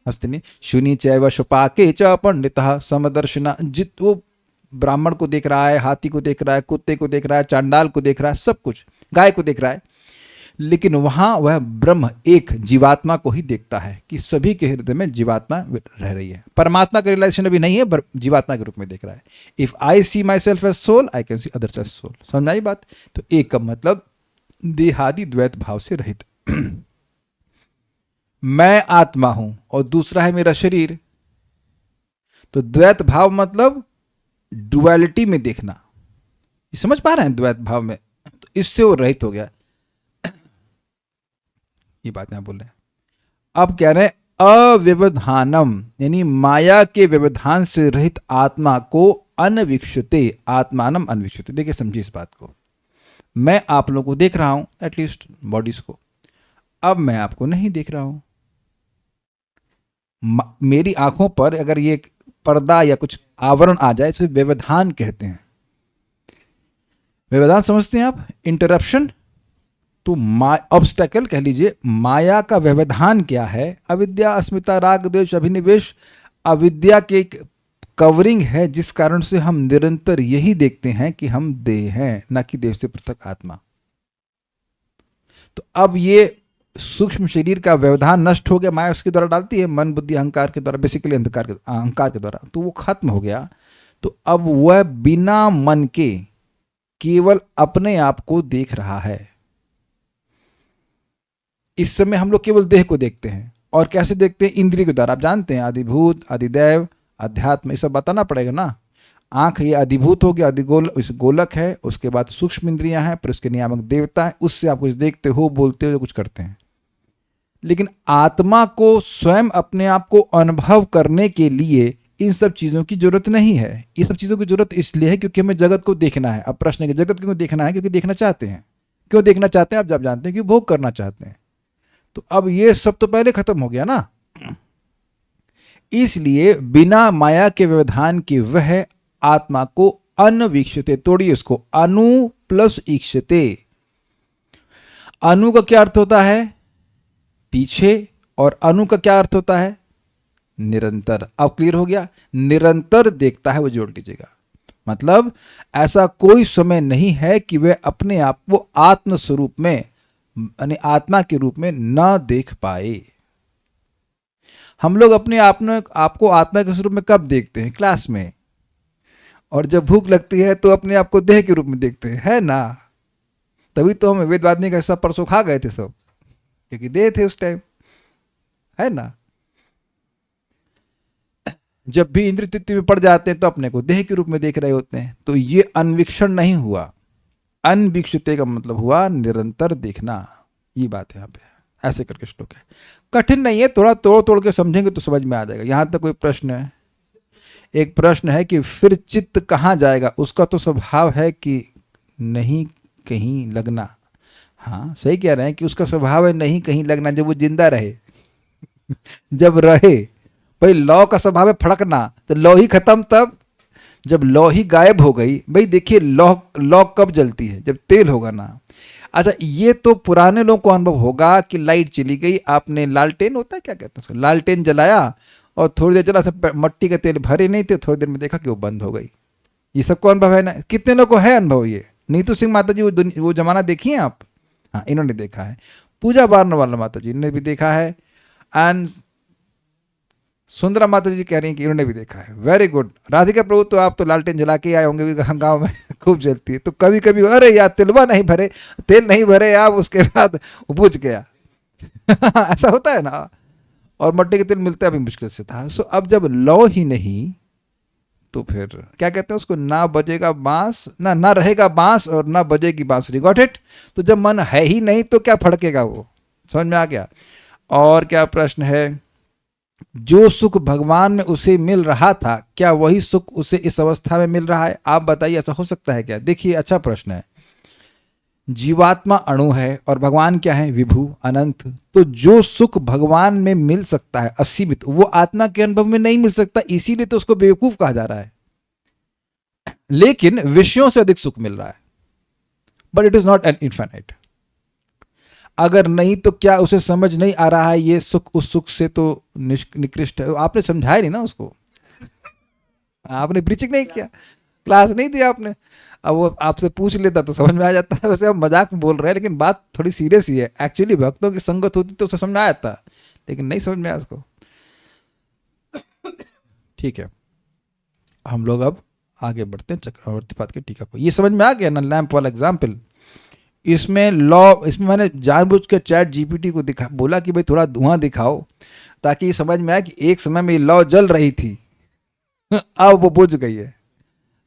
हस्तिनी शुनि चैव शुपाके च पंडितः समदर्शिना। जित वो ब्राह्मण को देख रहा है, हाथी को देख रहा है, कुत्ते को देख रहा है, चांडाल को देख रहा है, सब कुछ, गाय को देख रहा है, लेकिन वहां वह ब्रह्म एक जीवात्मा को ही देखता है कि सभी के हृदय में जीवात्मा रह रही है। परमात्मा का रियलाइजेशन अभी नहीं है, जीवात्मा के रूप में देख रहा है। If I see myself as soul, I can see others as soul. समझ आई बात? तो एक का मतलब देहादि द्वैत भाव से रहित। मैं आत्मा हूं और दूसरा है मेरा शरीर। तो द्वैत भाव मतलब डुअलिटी में देखना, ये समझ पा रहे हैं द्वैत भाव में, तो इससे वो रहित हो गया। ये बात यहां बोल रहे हैं। अब कह रहे हैं अव्यवधानम, यानी माया के व्यवधान से रहित आत्मा को अनवीक्षते, आत्मानम अनवीक्षते। देखिए समझिए इस बात को, मैं आप लोगों को देख रहा हूं, एटलीस्ट बॉडीज को, अब मैं आपको नहीं देख रहा हूं। मेरी आंखों पर अगर ये पर्दा या कुछ आवरण आ जाए, इसे व्यवधान कहते हैं। व्यवधान समझते हैं आप, इंटरप्शन। तो ऑब्स्टेकल कह लीजिए, माया का व्यवधान क्या है? अविद्या, अस्मिता, राग, द्वेष, अभिनिवेश। अविद्या के एक कवरिंग है जिस कारण से हम निरंतर यही देखते हैं कि हम देह हैं, न कि देह से पृथक आत्मा। तो अब ये सूक्ष्म शरीर का व्यवधान नष्ट हो गया, माया उसके द्वारा डालती है, मन बुद्धि अहंकार के द्वारा, बेसिकली अहंकार के द्वारा, तो वो खत्म हो गया। तो अब वह बिना मन के केवल अपने आप को देख रहा है। इस समय हम लोग केवल देह को देखते हैं, और कैसे देखते हैं? इंद्रिय के द्वारा। आप जानते हैं आदिभूत, आदिदेव, अध्यात्म, ये सब बताना पड़ेगा ना। आंख ये अधिभूत हो गया, इस गोलक है, उसके बाद सूक्ष्म इंद्रियां हैं, फिर उसके नियामक देवता है, उससे आप कुछ देखते हो, बोलते हो, कुछ करते हैं। लेकिन आत्मा को स्वयं अपने आप को अनुभव करने के लिए इन सब चीज़ों की जरूरत नहीं है। ये सब चीज़ों की जरूरत इसलिए है क्योंकि हमें जगत को देखना है। अब प्रश्न है कि जगत क्यों देखना है? क्योंकि देखना चाहते हैं। क्यों देखना चाहते हैं? आप जब जानते हैं कि भोग करना चाहते हैं। तो अब ये सब तो पहले खत्म हो गया ना। इसलिए बिना माया के व्यवधान के वह आत्मा को अनवीक्षते, तोड़िए उसको, अनु प्लस ईक्षते। अनु का क्या अर्थ होता है? पीछे, और अनु का क्या अर्थ होता है? निरंतर। अब क्लियर हो गया? निरंतर देखता है, वो जोड़ लीजिएगा। मतलब ऐसा कोई समय नहीं है कि वह अपने आप को आत्म स्वरूप में, यानी आत्मा के रूप में न देख पाए। हम लोग अपने आपको आत्मा के स्वरूप में कब देखते हैं? क्लास में। और जब भूख लगती है तो अपने आप को देह के रूप में देखते हैं, है ना? तभी तो हम वेदवादिनी का हिस्सा परसों खा गए थे सब, क्योंकि देह थे उस टाइम, है ना? जब भी इंद्रिय तृप्ति में पड़ जाते हैं तो अपने को देह के रूप में देख रहे होते हैं। तो ये अनवीक्षण नहीं हुआ। अनवीक्षिते का मतलब हुआ निरंतर देखना। ये बात है यहाँ पे, ऐसे करके श्लोक है। कठिन नहीं है, थोड़ा तोड़ के समझेंगे तो समझ में आ जाएगा। यहां तक कोई प्रश्न है? एक प्रश्न है कि फिर चित्त कहाँ जाएगा? उसका तो स्वभाव है कि नहीं कहीं लगना। हाँ सही कह रहे हैं कि उसका स्वभाव है नहीं कहीं लगना, जब वो जिंदा रहे। जब रहे, भाई लौ का स्वभाव है फड़कना, तो लौ ही खत्म तब। जब लौ ही गायब हो गई, भाई देखिए लौ कब जलती है? जब तेल होगा ना। अच्छा, ये तो पुराने लोगों को अनुभव होगा कि लाइट चली गई, आपने लालटेन होता है, क्या कहते हैं उसको, लालटेन जलाया और थोड़ी देर चला, सब मट्टी के तेल भरे नहीं थे, थोड़ी देर में देखा कि वो बंद हो गई। ये सबको अनुभव है ना? कितने लोगों को है अनुभव ये? नीतू सिंह माता जी वो जमाना देखी है आप? हाँ, इन्होंने देखा है। पूजा बारनवाला माता जी ने भी देखा है, एंड सुंदरा माता जी कह रही हैं कि इन्होंने भी देखा है। Very good. राधिका प्रभु तो आप तो लालटेन जला के आए होंगे, भी गाँव में खूब जलती है। तो कभी कभी अरे यार तिलवा नहीं भरे, तेल नहीं भरे आप, उसके बाद बुझ गया। ऐसा होता है ना। और मट्टी के तेल मिलता भी मुश्किल से था। सो अब जब लौ ही नहीं तो फिर क्या कहते हैं उसको, ना बजेगा बांस, ना रहेगा बांस और ना बजेगी बांसुरी। Got it? तो जब मन है ही नहीं तो क्या फड़केगा वो? समझ में आ गया? और क्या प्रश्न है? जो सुख भगवान में उसे मिल रहा था, क्या वही सुख उसे इस अवस्था में मिल रहा है? आप बताइए, ऐसा हो सकता है क्या? देखिए अच्छा प्रश्न है। जीवात्मा अणु है और भगवान क्या है? विभु, अनंत। तो जो सुख भगवान में मिल सकता है असीमित, वो आत्मा के अनुभव में नहीं मिल सकता, इसीलिए तो उसको बेवकूफ कहा जा रहा है। लेकिन विषयों से अधिक सुख मिल रहा है, but it is not an infinite. अगर नहीं तो क्या उसे समझ नहीं आ रहा है ये सुख उस सुख से तो निकृष्ट है? आपने समझाया नहीं ना उसको, आपने ब्रीचिंग नहीं किया, क्लास नहीं दिया आपने। अब वो आपसे पूछ लेता तो समझ में आ जाता है। वैसे हम मजाक में बोल रहे हैं, लेकिन बात थोड़ी सीरियस ही है। एक्चुअली भक्तों की संगत होती तो उसे समझ में आया था, लेकिन नहीं समझ में आया उसको। ठीक है, हम लोग अब आगे बढ़ते हैं चक्रवर्ती पाद की टीका को। ये समझ में आ गया ना, लैंप वाला एग्जाम्पल? इसमें लॉ, इसमें मैंने जानबूझ के चैट जीपीटी को बोला कि भाई थोड़ा धुआं दिखाओ ताकि ये समझ में आए कि एक समय में लॉ जल रही थी अब वो बुझ गई है।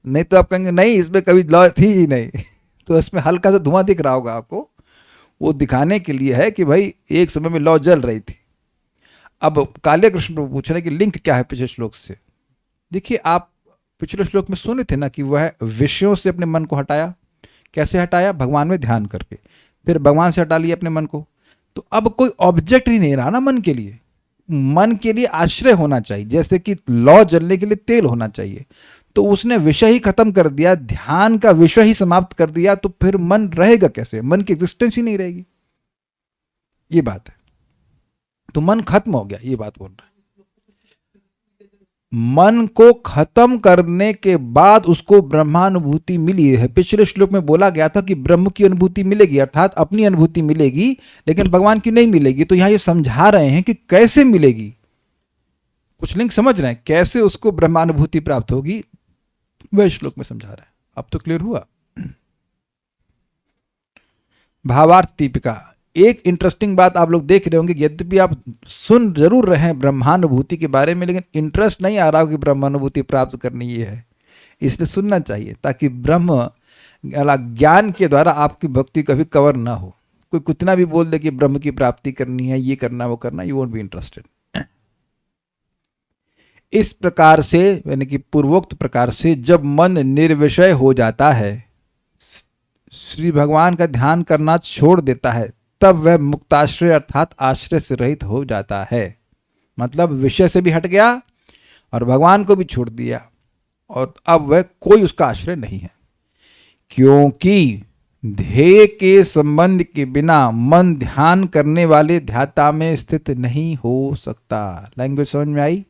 नहीं तो आप कहेंगे नहीं इसमें कभी लॉ थी ही नहीं तो इसमें हल्का सा धुआं दिख रहा होगा आपको, वो दिखाने के लिए है कि भाई एक समय में लॉ जल रही थी। अब काले कृष्ण प्रभु पूछ रहे हैं कि लिंक क्या है पिछले श्लोक से। देखिए, आप पिछले श्लोक में सुने थे ना कि वह विषयों से अपने मन को हटाया। कैसे हटाया? भगवान में ध्यान करके। फिर भगवान से हटा लिया अपने मन को। तो अब कोई ऑब्जेक्ट ही नहीं रहा ना मन के लिए। मन के लिए आश्रय होना चाहिए, जैसे कि लौ जलने के लिए तेल होना चाहिए। तो उसने विषय ही खत्म कर दिया, ध्यान का विषय ही समाप्त कर दिया, तो फिर मन रहेगा कैसे? मन की एग्जिस्टेंस ही नहीं रहेगी। ये बात है। तो मन खत्म हो गया, ये बात बोल रहा है। मन को खत्म करने के बाद उसको ब्रह्मानुभूति मिली है। पिछले श्लोक में बोला गया था कि ब्रह्म की अनुभूति मिलेगी, अर्थात अपनी अनुभूति मिलेगी, लेकिन भगवान की नहीं मिलेगी। तो यहां ये समझा रहे हैं कि कैसे मिलेगी। कुछ लिंक समझ रहे हैं कैसे उसको ब्रह्मानुभूति प्राप्त होगी, वह श्लोक में समझा रहा है। अब तो क्लियर हुआ। भावार्थ दीपिका। एक इंटरेस्टिंग बात आप लोग देख रहे होंगे, यद्यपि आप सुन जरूर रहे हैं ब्रह्मानुभूति के बारे में, लेकिन इंटरेस्ट नहीं आ रहा हो कि ब्रह्मानुभूति प्राप्त करनी ये है। इसलिए सुनना चाहिए ताकि ब्रह्म ज्ञान के द्वारा आपकी भक्ति कभी कवर ना हो। कोई कितना भी बोल दे कि ब्रह्म की प्राप्ति करनी है, ये करना वो करना, यू वोंट बी इंटरेस्टेड। इस प्रकार से, यानी कि पूर्वोक्त प्रकार से, जब मन निर्विषय हो जाता है, श्री भगवान का ध्यान करना छोड़ देता है, तब वह मुक्ताश्रय अर्थात आश्रय से रहित हो जाता है। मतलब विषय से भी हट गया और भगवान को भी छोड़ दिया, और अब वह कोई उसका आश्रय नहीं है। क्योंकि ध्येय के संबंध के बिना मन ध्यान करने वाले ध्याता में स्थित नहीं हो सकता। लैंग्वेज समझ में आई?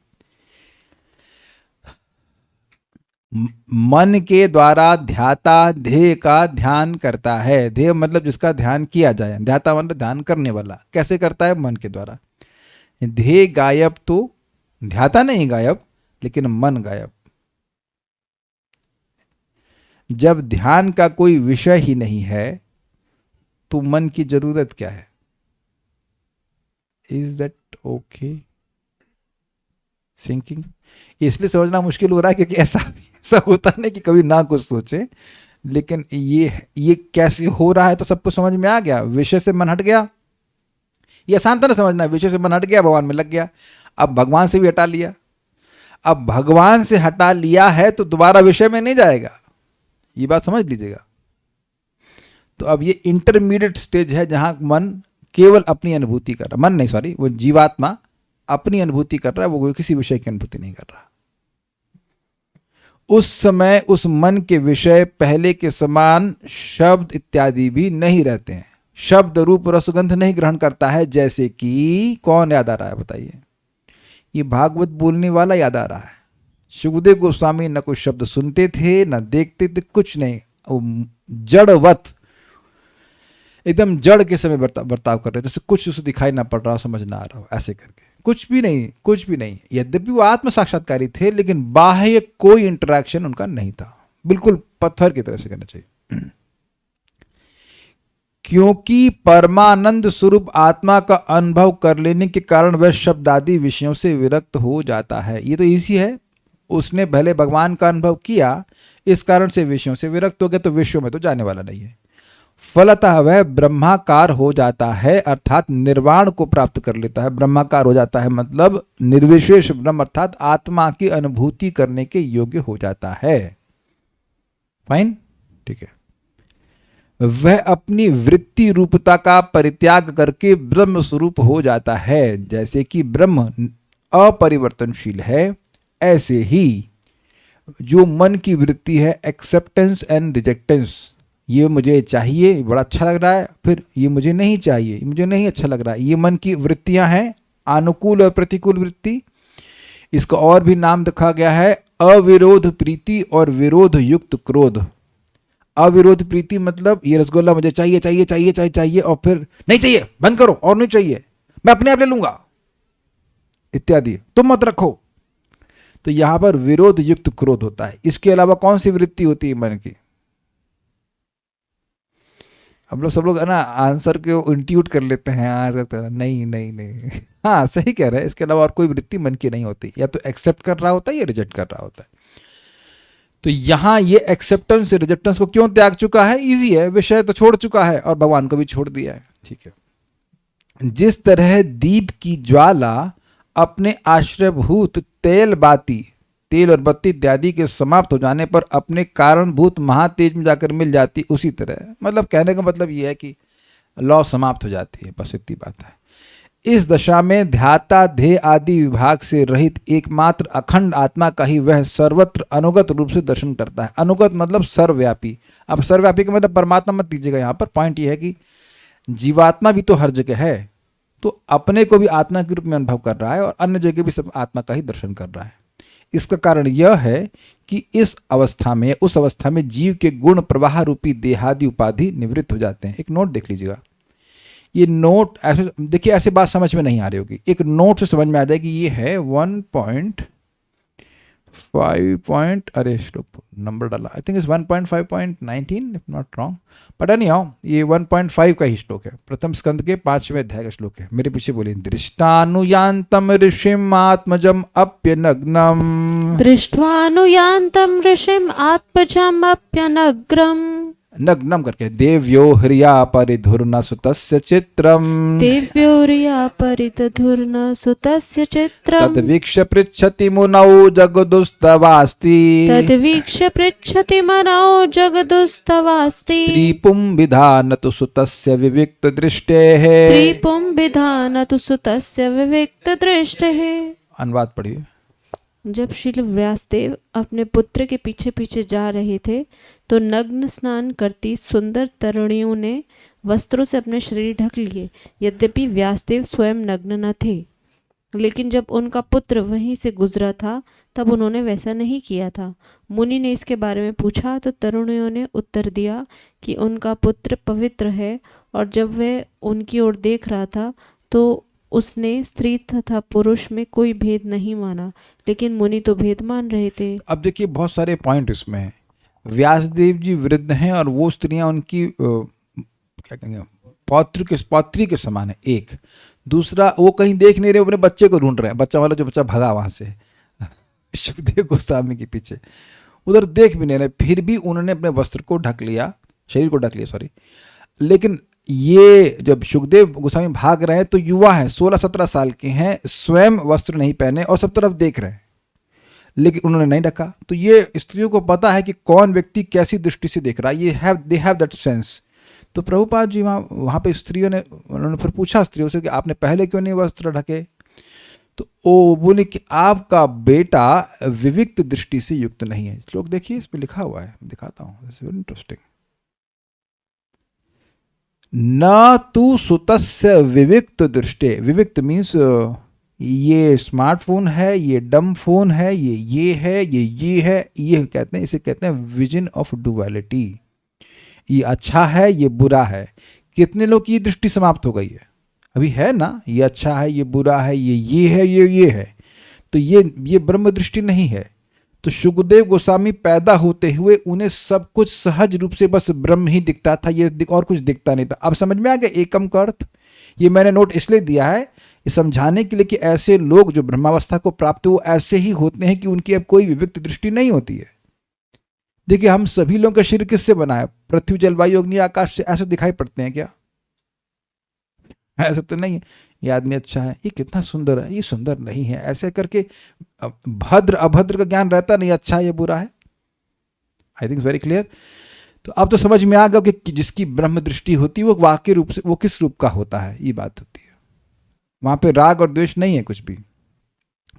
मन के द्वारा ध्याता ध्येय का ध्यान करता है। ध्येय मतलब जिसका ध्यान किया जाए, ध्याता मतलब ध्यान करने वाला। कैसे करता है? मन के द्वारा। ध्येय गायब तो ध्याता नहीं गायब, लेकिन मन गायब। जब ध्यान का कोई विषय ही नहीं है तो मन की जरूरत क्या है? Is that okay? सिंकिंग। इसलिए समझना मुश्किल हो रहा है क्योंकि ऐसा होता नहीं कि कभी ना कुछ सोचे, लेकिन ये कैसे हो रहा है तो सबको समझ में आ गया। विषय से मन हट गया, ये आसान तरह समझना है। विषय से मन हट गया, भगवान में लग गया। अब भगवान से भी हटा लिया। अब भगवान से हटा लिया है तो दोबारा विषय में नहीं जाएगा, ये बात समझ लीजिएगा। तो अब ये इंटरमीडिएट स्टेज है जहां मन केवल अपनी अनुभूति कर रहा, मन नहीं सॉरी, वो जीवात्मा अपनी अनुभूति कर रहा है, वो किसी विषय की अनुभूति नहीं कर रहा। उस समय उस मन के विषय पहले के समान शब्द इत्यादि भी नहीं रहते हैं। शब्द रूप रसगंध नहीं ग्रहण करता है। जैसे कि कौन याद आ रहा है बताइए? ये भागवत बोलने वाला याद आ रहा है। सुखदेव गोस्वामी न कोई शब्द सुनते थे न देखते थे, कुछ नहीं, जड़वत एकदम जड़ के समय बर्ताव कर रहे थे, जैसे कुछ उसे दिखाई ना पड़ रहा, समझ ना आ रहा हो, ऐसे करके। कुछ भी नहीं, कुछ भी नहीं। यद्यपि वो आत्म साक्षात्कारी थे, लेकिन बाह्य कोई इंटरेक्शन उनका नहीं था। बिल्कुल पत्थर की तरह से करना चाहिए। क्योंकि परमानंद स्वरूप आत्मा का अनुभव कर लेने के कारण वह शब्द आदि विषयों से विरक्त हो जाता है। ये तो इजी है। उसने भले भगवान का अनुभव किया, इस कारण से विषयों से विरक्त हो गया, तो विषयों में तो जाने वाला नहीं है। फलतः वह ब्रह्माकार हो जाता है, अर्थात निर्वाण को प्राप्त कर लेता है। ब्रह्माकार हो जाता है मतलब निर्विशेष ब्रह्म अर्थात आत्मा की अनुभूति करने के योग्य हो जाता है। फाइन, ठीक है। वह अपनी वृत्ति रूपता का परित्याग करके ब्रह्म स्वरूप हो जाता है। जैसे कि ब्रह्म अपरिवर्तनशील है, ऐसे ही जो मन की वृत्ति है एक्सेप्टेंस एंड रिजेक्टेंस, ये मुझे चाहिए, बड़ा अच्छा लग रहा है, फिर ये मुझे नहीं चाहिए, मुझे नहीं अच्छा लग रहा है, ये मन की वृत्तियां हैं, अनुकूल और प्रतिकूल वृत्ति। इसका और भी नाम रखा गया है अविरोध प्रीति और विरोध युक्त क्रोध। अविरोध प्रीति मतलब ये रसगुल्ला मुझे चाहिए चाहिए चाहिए चाहिए चाहिए, और फिर नहीं चाहिए, बंद करो, और नहीं चाहिए, मैं अपने आप ले लूंगा इत्यादि, तुम मत रखो। तो यहां पर विरोध युक्त क्रोध होता है। इसके अलावा कौन सी वृत्ति होती है मन की? हम लोग सब लोग है ना आंसर को इंट्यूट कर लेते हैं, नहीं नहीं नहीं, हाँ सही कह रहे हैं, इसके अलावा और कोई वृत्ति मन की नहीं होती, या तो एक्सेप्ट कर रहा होता है या रिजेक्ट कर रहा होता है। तो यहाँ ये एक्सेप्टेंस रिजेक्टेंस को क्यों त्याग चुका है? इजी है, विषय तो छोड़ चुका है और भगवान को भी छोड़ दिया है। ठीक है, जिस तरह दीप की ज्वाला अपने आश्रयभूत तेल और बत्ती इत्यादि के समाप्त हो जाने पर अपने कारणभूत महातेज में जाकर मिल जाती, उसी तरह, मतलब कहने का मतलब यह है कि लौ समाप्त हो जाती है, बस इतनी बात है। इस दशा में ध्याता ध्येय आदि विभाग से रहित एकमात्र अखंड आत्मा का ही वह सर्वत्र अनुगत रूप से दर्शन करता है। अनुगत मतलब सर्वव्यापी। अब सर्वव्यापी का मतलब परमात्मा मत लीजिएगा, यहाँ पर पॉइंट यह है कि जीवात्मा भी तो हर जगह है, तो अपने को भी आत्मा के रूप में अनुभव कर रहा है और अन्य जगह भी सब आत्मा का ही दर्शन कर रहा है। इसका कारण यह है कि उस अवस्था में जीव के गुण प्रवाह रूपी देहादि उपाधि निवृत्त हो जाते हैं। एक नोट देख लीजिएगा, ये नोट ऐसे देखिए, ऐसे बात समझ में नहीं आ रही होगी, एक नोट से समझ में आ जाएगी। ये है 1.5 अरे श्लोक नंबर डाला, I think is 1.5.19 if not wrong, but anyhow ये 1.5 का ही श्लोक है, प्रथम स्कंद के 5वें अध्याय का श्लोक है। मेरे पीछे बोलिए, दृष्टानुयान्तम ऋषिम आत्मजम अप्यनग्नम, दृष्ट्वानुयान्तं ऋषिम् आत्मजम् अप्यनग्रम्, नग्नम करके, देव्यो ह्रिया परिधुर्न सुतस्य चित्रम, देव्यो ह्रिया परिधुर्न सुतस्य चित्रम, तद्वीक्ष्य पृच्छति मुनौ जगदुस्तवास्ति, तद्वीक्ष्य पृच्छति मनौ जगदुस्तवास्ति, स्त्रीपुं विधानतु सुतस्य विविक्त दृष्टेः, स्त्रीपुं विधानतु सुतस्य विविक्त दृष्टेः। अनुवाद पढ़िए। जब श्रील व्यासदेव अपने पुत्र के पीछे पीछे जा रहे थे तो नग्न स्नान करती सुंदर तरुणियों ने वस्त्रों से अपने शरीर ढक लिए। यद्यपि व्यासदेव स्वयं नग्न न थे, लेकिन जब उनका पुत्र वहीं से गुजरा था तब उन्होंने वैसा नहीं किया था। मुनि ने इसके बारे में पूछा तो तरुणियों ने उत्तर दिया कि उनका पुत्र पवित्र है, और जब वह उनकी ओर देख रहा था तो उसने स्त्री तथा पुरुष में कोई भेद नहीं माना, लेकिन मुनि तो भेद मान रहे थे। अब देखिए बहुत सारे पॉइंट इसमें हैं। व्यासदेव जी वृद्ध हैं और वो स्त्रियां उनकी क्या कहेंगे पौत्री के समान है, एक। दूसरा, वो कहीं देख नहीं रहे, अपने बच्चे को ढूंढ रहे हैं, बच्चा वाला जो बच्चा भगा वहां से सुखदेव गोस्वामी के पीछे, उधर देख भी नहीं रहे, फिर भी उन्होंने अपने वस्त्र को ढक लिया, शरीर को ढक लिया, सॉरी। लेकिन ये जब सुखदेव गोस्वामी भाग रहे हैं तो युवा हैं, 16-17 साल के हैं, स्वयं वस्त्र नहीं पहने और सब तरफ देख रहे हैं, लेकिन उन्होंने नहीं ढका। तो ये स्त्रियों को पता है कि कौन व्यक्ति कैसी दृष्टि से देख रहा है, दे हैव दैट सेंस। तो प्रभुपाद जी वहाँ पे स्त्रियों ने, उन्होंने फिर पूछा स्त्रियों से कि आपने पहले क्यों नहीं वस्त्र ढके? तो वो बोले कि आपका बेटा विविक्त दृष्टि से युक्त नहीं है। श्लोक देखिए, इस पर लिखा हुआ है, दिखाता हूँ, इट्स वेरी इंटरेस्टिंग। न तु सुतस्य विविक्त दृष्टि, विविक्त मीन्स ये स्मार्टफोन है, ये डम फोन है, ये है, ये है, ये कहते हैं, इसे कहते हैं विजन ऑफ डुअलिटी। ये अच्छा है, ये बुरा है। कितने लोग की ये दृष्टि समाप्त हो गई है? अभी है ना, ये अच्छा है, ये बुरा है, ये है, ये है। तो ये ब्रह्म दृष्टि नहीं है। तो सुखदेव गोस्वामी पैदा होते हुए उन्हें सब कुछ सहज रूप से बस ब्रह्म ही दिखता था, ये और कुछ दिखता नहीं था। अब समझ में आ गया एकम का अर्थ? ये मैंने नोट इसलिए दिया है, ये समझाने के लिए कि ऐसे लोग जो ब्रह्मावस्था को प्राप्त वो ऐसे ही होते हैं कि उनकी अब कोई विविक्त दृष्टि नहीं होती है। देखिए, हम सभी लोगों का शरीर किससे बना है? पृथ्वी, जलवायु, अग्नि, आकाश से। ऐसे दिखाई पड़ते हैं क्या? ऐसा तो नहीं है। ये आदमी अच्छा है, ये कितना सुंदर है, ये सुंदर नहीं है, ऐसे करके भद्र अभद्र का ज्ञान रहता नहीं, अच्छा है ये बुरा है। I think very clear. तो अब तो समझ में आ गया कि जिसकी ब्रह्म दृष्टि होती है वो वाक्य रूप से, वो किस रूप का होता है, ये बात होती है। वहां पे राग और द्वेष नहीं है कुछ भी,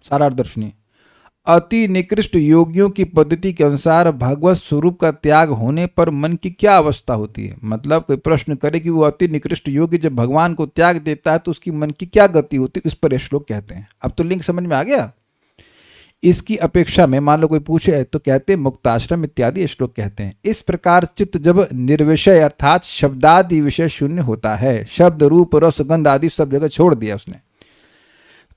सारा दर्शनीय। अति निकृष्ट योगियों की पद्धति के अनुसार भगवत स्वरूप का त्याग होने पर मन की क्या अवस्था होती है? मतलब कोई प्रश्न करे कि वो अति निकृष्ट योगी जब भगवान को त्याग देता है तो उसकी मन की क्या गति होती है, इस पर ये श्लोक कहते हैं। अब तो लिंक समझ में आ गया। इसकी अपेक्षा में मान लो कोई पूछे तो कहते हैं मुक्ताश्रम इत्यादि श्लोक कहते हैं। इस प्रकार चित्त जब निर्विषय अर्थात शब्दादि विषय शून्य होता है, शब्द रूप रस गंध आदि सब जगह छोड़ दिया उसने,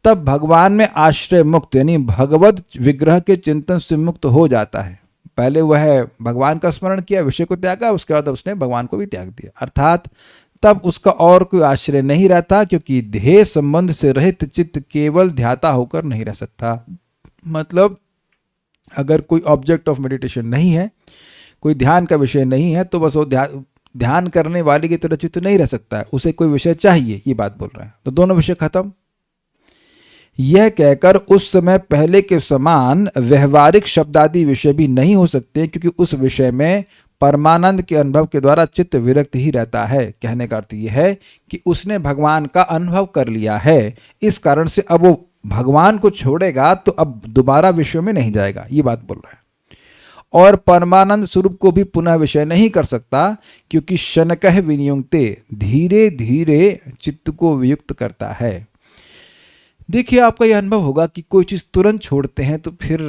तब भगवान में आश्रय मुक्त यानी भगवत विग्रह के चिंतन से मुक्त हो जाता है। पहले वह भगवान का स्मरण किया, विषय को त्यागा, उसके बाद उसने भगवान को भी त्याग दिया। अर्थात तब उसका और कोई आश्रय नहीं रहता, क्योंकि ध्येय संबंध से रहित चित्त केवल ध्याता होकर नहीं रह सकता। मतलब अगर कोई ऑब्जेक्ट ऑफ मेडिटेशन नहीं है, कोई ध्यान का विषय नहीं है, तो बस वो ध्यान करने वाले की तरह चित्त नहीं रह सकता है, उसे कोई विषय चाहिए, ये बात बोल रहे हैं। तो दोनों विषय खत्म। यह कहकर उस समय पहले के समान व्यवहारिक शब्दादि विषय भी नहीं हो सकते, क्योंकि उस विषय में परमानंद के अनुभव के द्वारा चित्त विरक्त ही रहता है। कहने का अर्थ यह है कि उसने भगवान का अनुभव कर लिया है, इस कारण से अब वो भगवान को छोड़ेगा तो अब दोबारा विषय में नहीं जाएगा, ये बात बोल रहा है। और परमानंद स्वरूप को भी पुनः विषय नहीं कर सकता, क्योंकि शनकः विनियुक्ते, धीरे धीरे चित्त को वियुक्त करता है। देखिए, आपका यह अनुभव होगा कि कोई चीज़ तुरंत छोड़ते हैं तो फिर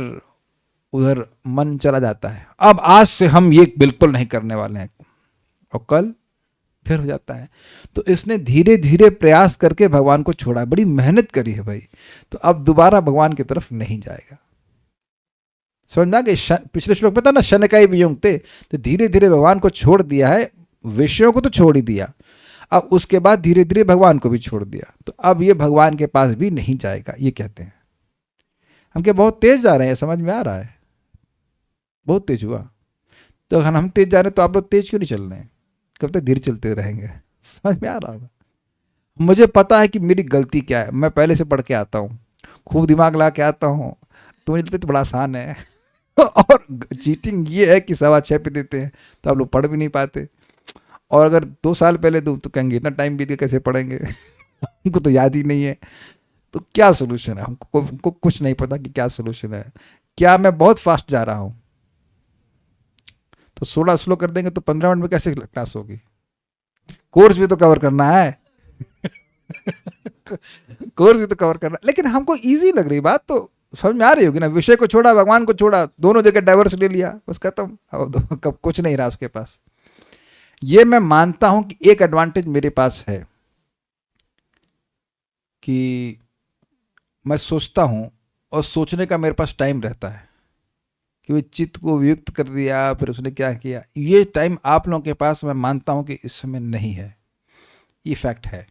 उधर मन चला जाता है। अब आज से हम ये बिल्कुल नहीं करने वाले हैं, और कल फिर हो जाता है। तो इसने धीरे धीरे प्रयास करके भगवान को छोड़ा, बड़ी मेहनत करी है भाई, तो अब दोबारा भगवान की तरफ नहीं जाएगा। समझना कि पिछले श्लोक में था ना, शनकाय वियुक्ते, तो धीरे धीरे भगवान को छोड़ दिया है, विषयों को तो छोड़ ही दिया, अब उसके बाद धीरे धीरे भगवान को भी छोड़ दिया, तो अब ये भगवान के पास भी नहीं जाएगा, ये कहते हैं। हम क्या बहुत तेज जा रहे हैं? समझ में आ रहा है? बहुत तेज हुआ तो अगर हम तेज जा रहे हैं तो आप लोग तेज क्यों नहीं चल रहे हैं? कब तक धीरे चलते रहेंगे? समझ में आ रहा होगा। मुझे पता है कि मेरी गलती क्या है, मैं पहले से पढ़ के आता हूँ, खूब दिमाग लगा के आता हूँ, तो मुझे लगता है तो बड़ा आसान है। और चीटिंग ये है कि 6:15 पे देते हैं तो आप लोग पढ़ भी नहीं पाते, और अगर 2 साल पहले दूँ तो कहेंगे इतना टाइम बीत गया, कैसे पढ़ेंगे? हमको तो याद ही नहीं है। तो क्या सोल्यूशन है? हमको कुछ नहीं पता कि क्या सोल्यूशन है। क्या मैं बहुत फास्ट जा रहा हूँ? तो 16 स्लो कर देंगे तो 15 मिनट में कैसे क्लास होगी? कोर्स भी तो कवर करना है। कोर्स भी तो कवर करना है, लेकिन हमको इजी लग रही बात, तो समझ में आ रही होगी ना। विषय को छोड़ा, भगवान को छोड़ा, दोनों जगह डाइवर्स ले लिया, बस खत्म। अब कब कुछ नहीं रहा उसके पास। ये मैं मानता हूं कि एक एडवांटेज मेरे पास है कि मैं सोचता हूं और सोचने का मेरे पास टाइम रहता है, कि वो चित्त को वियुक्त कर दिया, फिर उसने क्या किया। ये टाइम आप लोगों के पास मैं मानता हूं कि इस समय नहीं है, ये फैक्ट है,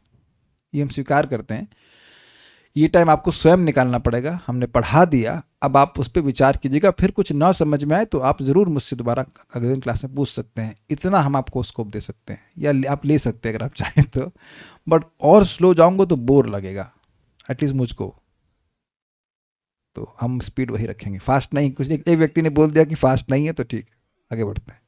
ये हम स्वीकार करते हैं। ये टाइम आपको स्वयं निकालना पड़ेगा। हमने पढ़ा दिया, अब आप उस पर विचार कीजिएगा। फिर कुछ ना समझ में आए तो आप ज़रूर मुझसे दोबारा अगले दिन क्लास में पूछ सकते हैं, इतना हम आपको स्कोप दे सकते हैं, या आप ले सकते हैं अगर आप चाहें तो। बट और स्लो जाऊंगा तो बोर लगेगा, एटलीस्ट मुझको। तो हम स्पीड वही रखेंगे, फास्ट नहीं। कुछ एक व्यक्ति ने बोल दिया कि फास्ट नहीं है, तो ठीक है, आगे बढ़ते हैं।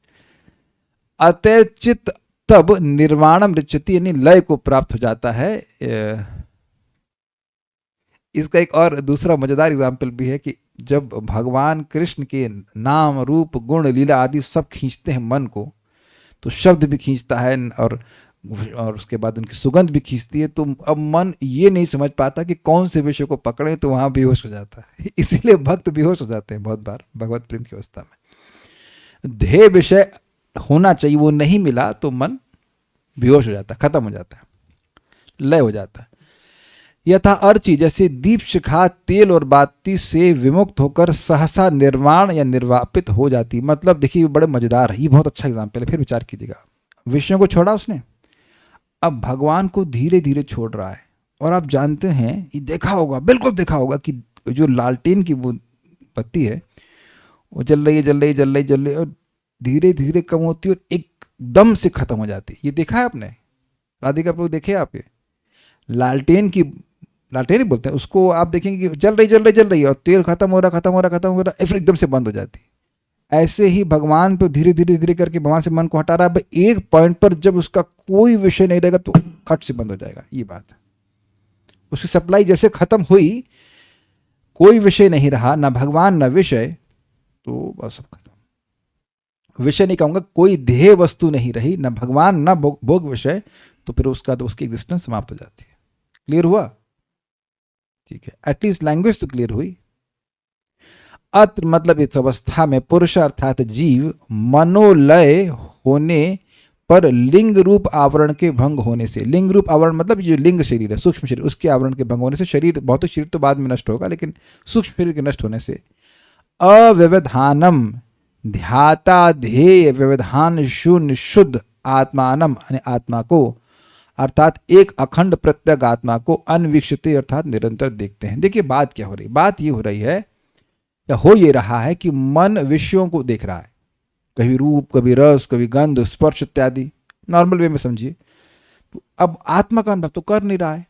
अतः चित्त तब निर्वाणम ऋच्यति, यानी लय को प्राप्त हो जाता है। इसका एक और दूसरा मजेदार एग्जाम्पल भी है कि जब भगवान कृष्ण के नाम, रूप, गुण, लीला आदि सब खींचते हैं मन को, तो शब्द भी खींचता है और उसके बाद उनकी सुगंध भी खींचती है। तो अब मन ये नहीं समझ पाता कि कौन से विषय को पकड़े, तो वहाँ बेहोश हो जाता है। इसीलिए भक्त बेहोश हो जाते हैं बहुत बार भगवत प्रेम की अवस्था में। ध्येय विषय होना चाहिए, वो नहीं मिला तो मन बेहोश हो जाता है, खत्म हो जाता है, लय हो जाता है। यथा अर्ची, जैसे दीप शिखा तेल और बाती से विमुक्त होकर सहसा निर्वाण या निर्वापित हो जाती। मतलब देखिए, बड़े मजेदार है, ये बहुत अच्छा एग्जाम्पल है। फिर विचार कीजिएगा, विषयों को छोड़ा उसने, अब भगवान को धीरे धीरे छोड़ रहा है। और आप जानते हैं, ये देखा होगा, बिल्कुल देखा होगा कि जो लालटेन की वो बत्ती है, वो जल रही है, जल रही है, जल रही, जल रही, और धीरे धीरे कम होती है और एकदम से खत्म हो जाती है। ये देखा है आपने? राधिका प्रभु देखे आप? ये लालटेन की, लालटेन ही बोलते हैं उसको, आप देखेंगे कि जल रही जल रही जल रही है, और तेल खत्म हो रहा खत्म हो रहा खत्म हो रहा, फिर एकदम से बंद हो जाती है। ऐसे ही भगवान पे धीरे धीरे धीरे करके भगवान से मन को हटा रहा है। एक पॉइंट पर जब उसका कोई विषय नहीं रहेगा तो खट से बंद हो जाएगा। ये बात है, उसकी सप्लाई जैसे खत्म हुई, कोई विषय नहीं रहा, ना भगवान ना विषय, तो बस सब खत्म। विषय नहीं कहूँगा, कोई ध्येय वस्तु नहीं रही, ना भगवान ना भोग विषय, तो फिर उसका तो उसकी एग्जिस्टेंस समाप्त हो जाती है। क्लियर हुआ? ठीक है, एटलीस्ट लैंग्वेज तो क्लियर हुई। अत्र मतलब इस अवस्था में पुरुष अर्थात जीव मनोलय होने पर लिंग रूप आवरण के भंग होने से, लिंग रूप आवरण मतलब जो लिंग शरीर है, सूक्ष्म शरीर, उसके आवरण के भंग होने से, शरीर भौतिक शरीर तो बाद में नष्ट होगा, लेकिन सूक्ष्म शरीर के नष्ट होने से अव्यवधानम ध्याता ध्येय व्यवधान शून्य शुद्ध आत्मानम आत्मा को अर्थात एक अखंड प्रत्यक आत्मा को अनवीक्षित अर्थात निरंतर देखते हैं। देखिए बात क्या हो रही, बात ये हो रही है या हो ये रहा है कि मन विषयों को देख रहा है, कभी रूप, कभी रस, कभी गंध, स्पर्श इत्यादि, नॉर्मल वे में समझिए। तो अब आत्मा का अनुभव तो कर नहीं रहा है।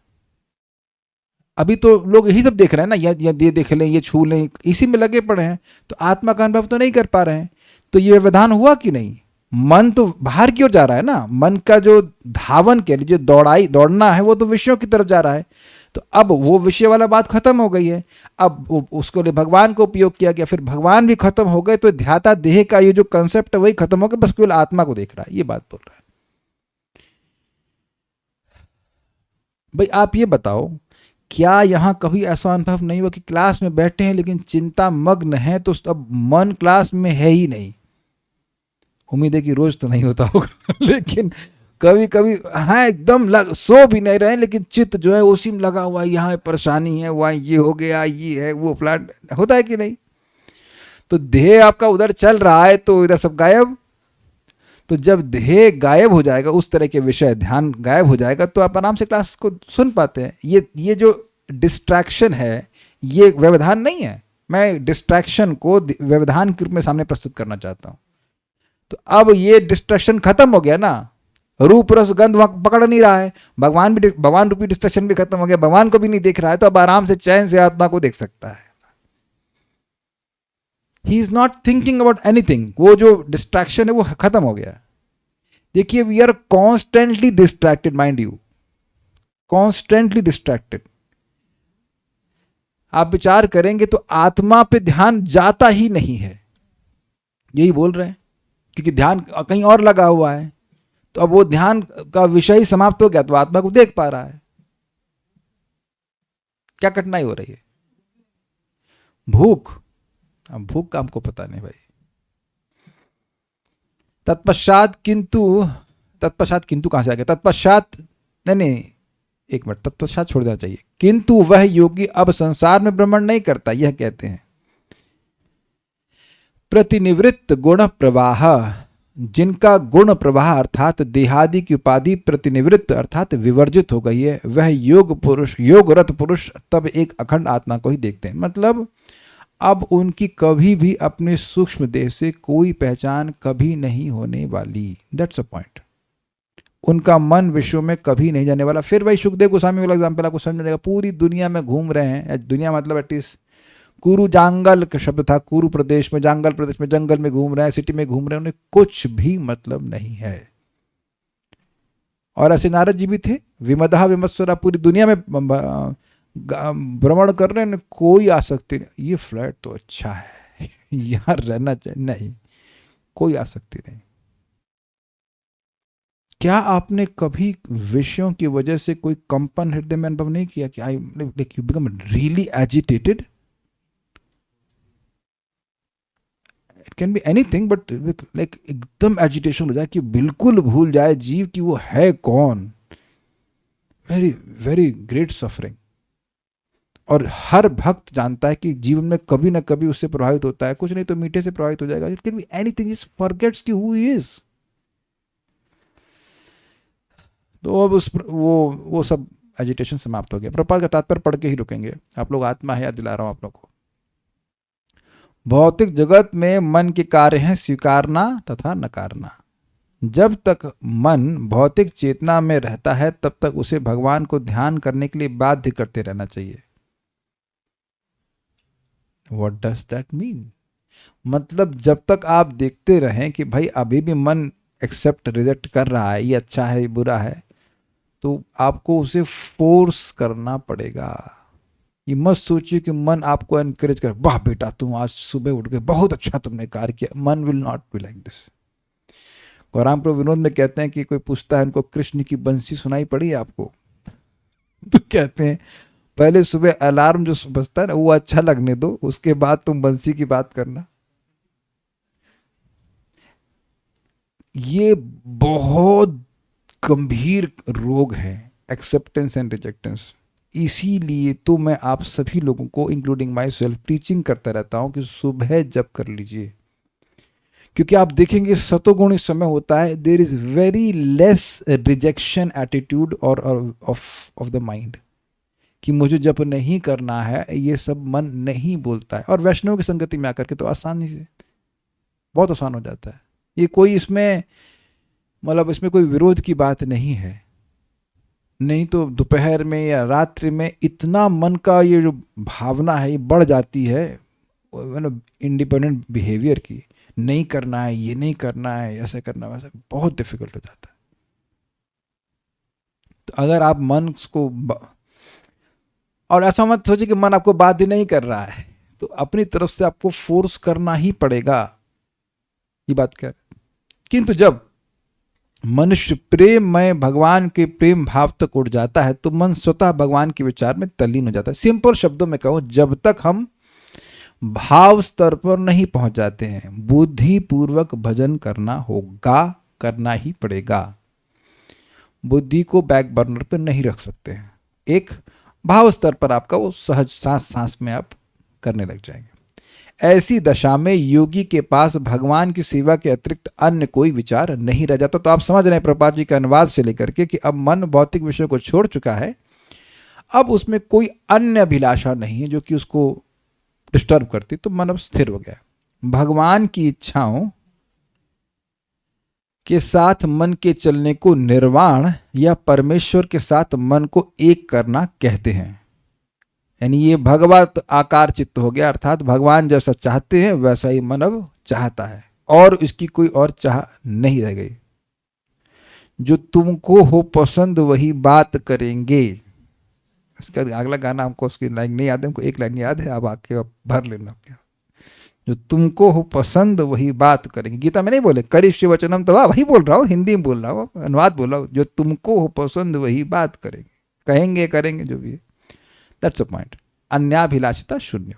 अभी तो लोग यही सब देख रहे हैं ना, ये देख लें, ये छू लें, इसी में लगे पड़े हैं, तो आत्मा का अनुभव तो नहीं कर पा रहे हैं। तो ये व्यवधान हुआ कि नहीं? मन तो बाहर की ओर जा रहा है ना, मन का जो धावन के लिए जो दौड़ना है वो तो विषयों की तरफ जा रहा है। तो अब वो विषय वाला बात खत्म हो गई है, अब उसको लिए भगवान को उपयोग किया गया, फिर भगवान भी खत्म हो गए, तो ध्याता देह का ये जो कंसेप्ट है वही खत्म हो गया, बस केवल आत्मा को देख रहा है, ये बात बोल रहा है। भाई आप ये बताओ, क्या यहाँ कभी ऐसा अनुभव नहीं हुआ कि क्लास में बैठे हैं लेकिन चिंता मग्न है, तो अब मन क्लास में है ही नहीं? उम्मीद है कि रोज तो नहीं होता होगा लेकिन कभी कभी हाँ एकदम सो भी नहीं रहे लेकिन चित्त जो है उसी में लगा हुआ है, यहाँ परेशानी है, वहाँ ये हो गया, ये है, वो प्लान होता है कि नहीं? तो देह आपका उधर चल रहा है तो इधर सब गायब। तो जब देह गायब हो जाएगा, उस तरह के विषय ध्यान गायब हो जाएगा, तो आप आराम से क्लास को सुन पाते हैं। ये जो डिस्ट्रैक्शन है ये व्यवधान नहीं है, मैं डिस्ट्रैक्शन को व्यवधान के रूप में सामने प्रस्तुत करना चाहता हूँ। तो अब ये डिस्ट्रैक्शन खत्म हो गया ना, रूप रस गंध वहां पकड़ नहीं रहा है, भगवान रूपी डिस्ट्रैक्शन भी खत्म हो गया, भगवान को भी नहीं देख रहा है, तो अब आराम से चैन से आत्मा को देख सकता है। He is not thinking about anything, वो जो डिस्ट्रैक्शन है वो खत्म हो गया। देखिए we are constantly distracted, mind you, constantly distracted. आप विचार करेंगे तो आत्मा पे ध्यान जाता ही नहीं है, यही बोल रहे हैं, क्योंकि ध्यान कहीं और लगा हुआ है। तो अब वो ध्यान का विषय ही समाप्त हो गया, तो आत्मा को देख पा रहा है। क्या कठिनाई हो रही है? भूख, अब भूख का हमको पता नहीं भाई। तत्पश्चात किंतु कहां से आ गया? तत्पश्चात नहीं, एक मिनट, तत्पश्चात छोड़ देना चाहिए। किंतु वह योगी अब संसार में भ्रमण नहीं करता, यह कहते हैं। प्रतिनिवृत्त गुण प्रवाह, जिनका गुण प्रवाह अर्थात देहादि की उपाधि प्रतिनिवृत्त अर्थात विवर्जित हो गई है, वह योगरत पुरुष तब एक अखंड आत्मा को ही देखते हैं। मतलब अब उनकी कभी भी अपने सूक्ष्म देह से कोई पहचान कभी नहीं होने वाली। That's a point. उनका मन विश्व में कभी नहीं जाने वाला। फिर भाई सुखदेव गोस्वामी वाला एग्जाम्पल आपको समझ जाएगा। पूरी दुनिया में घूम रहे हैं, दुनिया मतलब एटलीस्ट कुरु जांगल का शब्द था, कुरु प्रदेश में, जांगल प्रदेश में, जंगल में घूम रहे हैं, सिटी में घूम रहे हैं, उन्हें कुछ भी मतलब नहीं है। और ऐसे नारद जी भी थे, विमदहा विमत्सरा, पूरी दुनिया में भ्रमण कर रहे हैं, कोई आसक्ति नहीं। ये फ्लैट तो अच्छा है, यहाँ रहना चाहिए, नहीं, कोई आसक्ति नहीं। क्या आपने कभी विषयों की वजह से कोई कंपन हृदय में अनुभव नहीं किया कि I like you become really agitated? It can be anything, but like एकदम एजिटेशन हो जाए कि बिल्कुल भूल जाए जीव कि वो है कौन। Very very great suffering. और हर भक्त जानता है कि जीवन में कभी ना कभी उससे प्रभावित होता है, कुछ नहीं तो मीठे से प्रभावित हो जाएगा। It can be anything, just forgets कि हु ही इज। तो अब वो सब एजिटेशन समाप्त हो गया। प्रपात का तात्पर्य पढ़ के ही रुकेंगे। आप लोग आत्मा है याद दिला रहा हूं आप लोग को। भौतिक जगत में मन के कार्य हैं स्वीकारना तथा नकारना। जब तक मन भौतिक चेतना में रहता है तब तक उसे भगवान को ध्यान करने के लिए बाध्य करते रहना चाहिए। What does that mean? मतलब जब तक आप देखते रहें कि भाई अभी भी मन एक्सेप्ट रिजेक्ट कर रहा है, ये अच्छा है ये बुरा है, तो आपको उसे फोर्स करना पड़ेगा। ये मत सोचिए कि मन आपको एनकरेज करे, वाह बेटा तुम आज सुबह उठ गए, बहुत अच्छा तुमने कार्य किया। मन will not be like this. गौराम प्रभु विनोद में कहते हैं कि कोई पूछता है उनको कृष्ण की बंसी सुनाई पड़ी है आपको? तो कहते हैं पहले सुबह अलार्म जो बजता है ना वो अच्छा लगने दो, उसके बाद तुम बंसी की बात करना। ये बहुत गंभीर रोग है, एक्सेप्टेंस एंड रिजेक्टेंस। इसीलिए तो मैं आप सभी लोगों को इंक्लूडिंग माई सेल्फ टीचिंग करता रहता हूं कि सुबह जप कर लीजिए। क्योंकि आप देखेंगे सतोगुण इस समय होता है, there is very less rejection attitude और ऑफ द माइंड, कि मुझे जप नहीं करना है, ये सब मन नहीं बोलता है। और वैष्णव की संगति में आकर के तो आसानी से बहुत आसान हो जाता है। ये कोई इसमें मतलब इसमें कोई विरोध की बात नहीं है। नहीं तो दोपहर में या रात्रि में इतना मन का ये जो भावना है ये बढ़ जाती है, मतलब इंडिपेंडेंट बिहेवियर की, नहीं करना है, ये नहीं करना है, ऐसे करना है, वैसे बहुत डिफिकल्ट हो जाता है। तो अगर आप मन को, और ऐसा मत सोचिए कि मन आपको बाध्य नहीं कर रहा है, तो अपनी तरफ से आपको फोर्स करना ही पड़ेगा, ये बात कर। किंतु जब मनुष्य प्रेम में भगवान के प्रेम भाव तक उठ जाता है तो मन स्वतः भगवान के विचार में तल्लीन हो जाता है। सिंपल शब्दों में कहूं, जब तक हम भाव स्तर पर नहीं पहुंच जाते हैं, बुद्धि पूर्वक भजन करना होगा, करना ही पड़ेगा। बुद्धि को बैक बर्नर पर नहीं रख सकते हैं। एक भाव स्तर पर आपका वो सहज सांस सांस में आप करने लग जाएंगे। ऐसी दशा में योगी के पास भगवान की सेवा के अतिरिक्त अन्य कोई विचार नहीं रह जाता। तो आप समझ रहे हैं प्रभुपाद जी के अनुवाद से लेकर के कि अब मन भौतिक विषयों को छोड़ चुका है, अब उसमें कोई अन्य अभिलाषा नहीं है जो कि उसको डिस्टर्ब करती, तो मन अब स्थिर हो गया। भगवान की इच्छाओं के साथ मन के चलने को निर्वाण या परमेश्वर के साथ मन को एक करना कहते हैं। यानी ये भगवत आकार चित्त हो गया, अर्थात भगवान जैसा चाहते हैं वैसा ही मन अब चाहता है और इसकी कोई और चाह नहीं रह गई। जो तुमको हो पसंद वही बात करेंगे। इसका अगला गाना हमको उसकी लाइन नहीं याद है, हमको एक लाइन याद है, आप आके भर लेना अपने। जो तुमको हो पसंद वही बात करेंगे। गीता में नहीं बोले करिष्य वचनम, तो वही बोल रहा हूँ, हिंदी में बोल रहा हूँ, अनुवाद बोल रहा हूँ। जो तुमको हो पसंद वही बात करेंगे, कहेंगे करेंगे जो भी है। That's a point. अन्याभिलाषिता शून्य।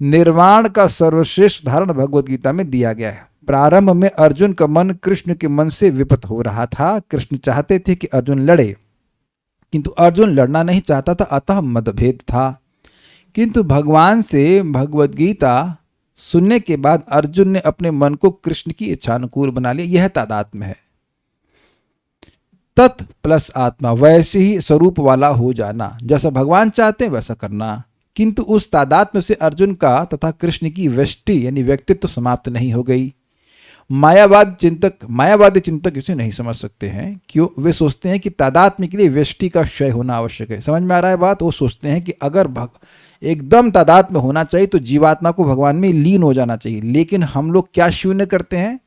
निर्वाण का सर्वश्रेष्ठ धारण भगवत गीता में दिया गया है। प्रारंभ में अर्जुन का मन कृष्ण के मन से विपत हो रहा था। कृष्ण चाहते थे कि अर्जुन लड़े, किंतु अर्जुन लड़ना नहीं चाहता था, अतः मतभेद था। किंतु भगवान से भगवत गीता सुनने के बाद अर्जुन ने अपने मन को कृष्ण की इच्छानुकूल बना लिया। यह तादात्म्य है। तत् प्लस आत्मा, वैसे ही स्वरूप वाला हो जाना, जैसा भगवान चाहते हैं वैसा करना। किंतु उस तादात्म्य से अर्जुन का तथा कृष्ण की व्यष्टि यानी व्यक्तित्व समाप्त नहीं हो गई। मायावादी चिंतक इसे नहीं समझ सकते हैं। क्यों? वे सोचते हैं कि तादात्म्य के लिए व्यष्टि का क्षय होना आवश्यक है। समझ में आ रहा है बात? वो सोचते हैं कि अगर एकदम तादात्म्य होना चाहिए तो जीवात्मा को भगवान में लीन हो जाना चाहिए। लेकिन हम लोग क्या शून्य करते हैं?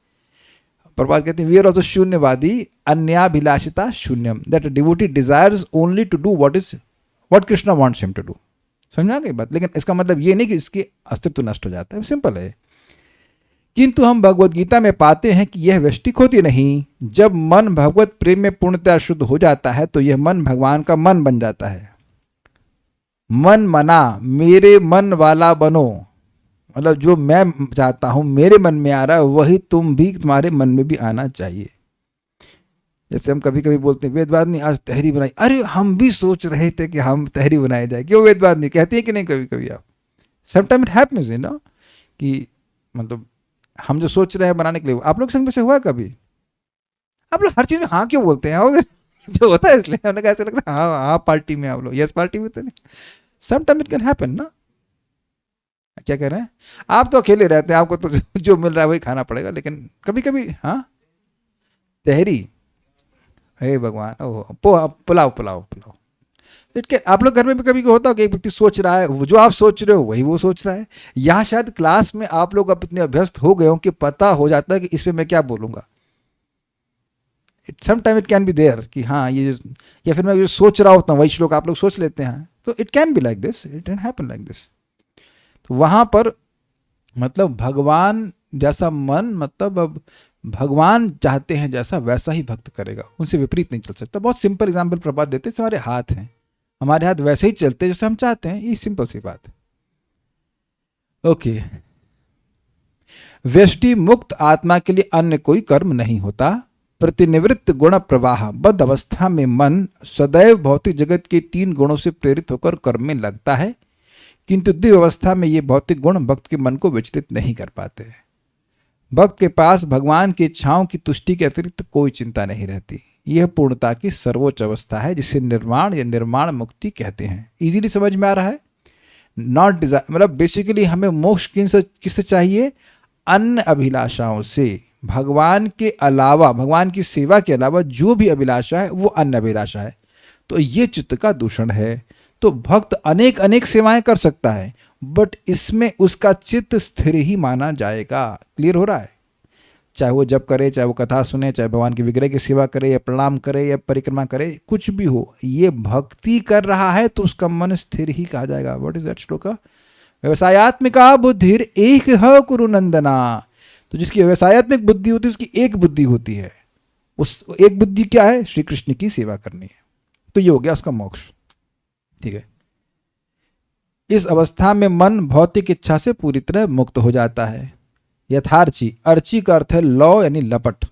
प्रभुपाद कहते हैं वी आर ऑल्सो शून्यवादी, अन्याभिलाषिता शून्यम, that devotee desires only to do what Krishna wants him to do. समझा गई बात? लेकिन इसका मतलब ये नहीं कि इसके अस्तित्व नष्ट हो जाता है, सिंपल है। किंतु हम भगवत गीता में पाते हैं कि यह व्यष्टिक होती नहीं। जब मन भगवत प्रेम में पूर्णतः शुद्ध हो जाता है तो यह मन भगवान का मन बन जाता है। मन मना, मेरे मन वाला बनो, मतलब जो मैं चाहता हूं मेरे मन में आ रहा है वही तुम भी तुम्हारे मन में भी आना चाहिए। जैसे हम कभी कभी बोलते हैं वेदवाद ने आज तहरी बनाई, अरे हम भी सोच रहे थे कि हम तहरी बनाए जाए, क्यों वेदवाद नहीं कहते हैं कि नहीं? कभी कभी आप sometime it happens you know कि मतलब हम जो सोच रहे हैं बनाने के लिए, आप लोग संग में से हुआ कभी? आप लोग हर चीज में हाँ क्यों बोलते हैं? जो होता है इसलिए हमने ऐसे लग रहा है हाँ पार्टी में आप लोग यस पार्टी में, तो नहीं, समटाइम इट कैन हैपन ना। क्या कह रहे हैं? आप तो अकेले रहते हैं, आपको तो जो मिल रहा है वही खाना पड़ेगा। लेकिन कभी कभी हाँ तहरी, हे भगवान, ओह पुलाव पुलाव पुलाव, आप लोग घर में भी कभी होता हो कि एक व्यक्ति सोच रहा है, जो आप सोच रहे हो वही वो सोच रहा है। यहाँ शायद क्लास में आप लोग अब इतने अभ्यस्त हो गए हो कि पता हो जाता है कि इस पे मैं क्या बोलूंगा। Sometime it can be there कि हाँ ये, या फिर मैं जो सोच रहा होता हूँ वही श्लोक आप लोग सोच लेते हैं। तो it can B like this, it can happen like this. तो वहाँ पर मतलब भगवान जैसा मन, मतलब अब भगवान चाहते हैं जैसा वैसा ही भक्त करेगा, उनसे विपरीत नहीं चल सकता। बहुत सिंपल एग्जाम्पल प्रभात देते हैं, हमारे हाथ हैं, हमारे हाथ वैसे ही चलते हैं जैसे हम चाहते हैं, ये सिंपल सी बात है। ओके, व्यष्टि मुक्त आत्मा के लिए अन्य कोई कर्म नहीं होता। प्रतिनिवृत्त गुण प्रवाह बद्ध अवस्था में मन सदैव भौतिक जगत के 3 गुणों से प्रेरित होकर कर्म में लगता है, किंतु दिव्य अवस्था में ये भौतिक गुण भक्त के मन को विचलित नहीं कर पाते। भक्त के पास भगवान की इच्छाओं की तुष्टि के अतिरिक्त कोई चिंता नहीं रहती। यह पूर्णता की सर्वोच्च अवस्था है जिसे निर्वाण या निर्माण मुक्ति कहते हैं। इजीली समझ में आ रहा है? नॉट डिजायर, मतलब बेसिकली हमें मोक्ष किससे चाहिए? अन्य अभिलाषाओं से। भगवान के अलावा, भगवान की सेवा के अलावा जो भी अभिलाषा है वो अन्य अभिलाषा है। तो ये चित्त का दूषण है। तो भक्त अनेक अनेक सेवाएं कर सकता है, बट इसमें उसका चित्त स्थिर ही माना जाएगा। क्लियर हो रहा है? चाहे वो जप करे, चाहे वो कथा सुने, चाहे भगवान के विग्रह की सेवा करे, या प्रणाम करे, या परिक्रमा करे, कुछ भी हो, ये भक्ति कर रहा है तो उसका मन स्थिर ही कहा जाएगा। व्हाट इज दैट श्लोक? व्यवसायत्मिका बुद्धिर एक ह कुरु नंदना। तो जिसकी व्यवसायत्मिक बुद्धि होती है उसकी एक बुद्धि होती है। उस एक बुद्धि क्या है? श्री कृष्ण की सेवा करनी है। तो ये हो गया उसका मोक्ष। ठीक है। इस अवस्था में मन भौतिक इच्छा से पूरी तरह मुक्त हो जाता है। यथार्ची, अर्ची का अर्थ है लौ यानी लपट।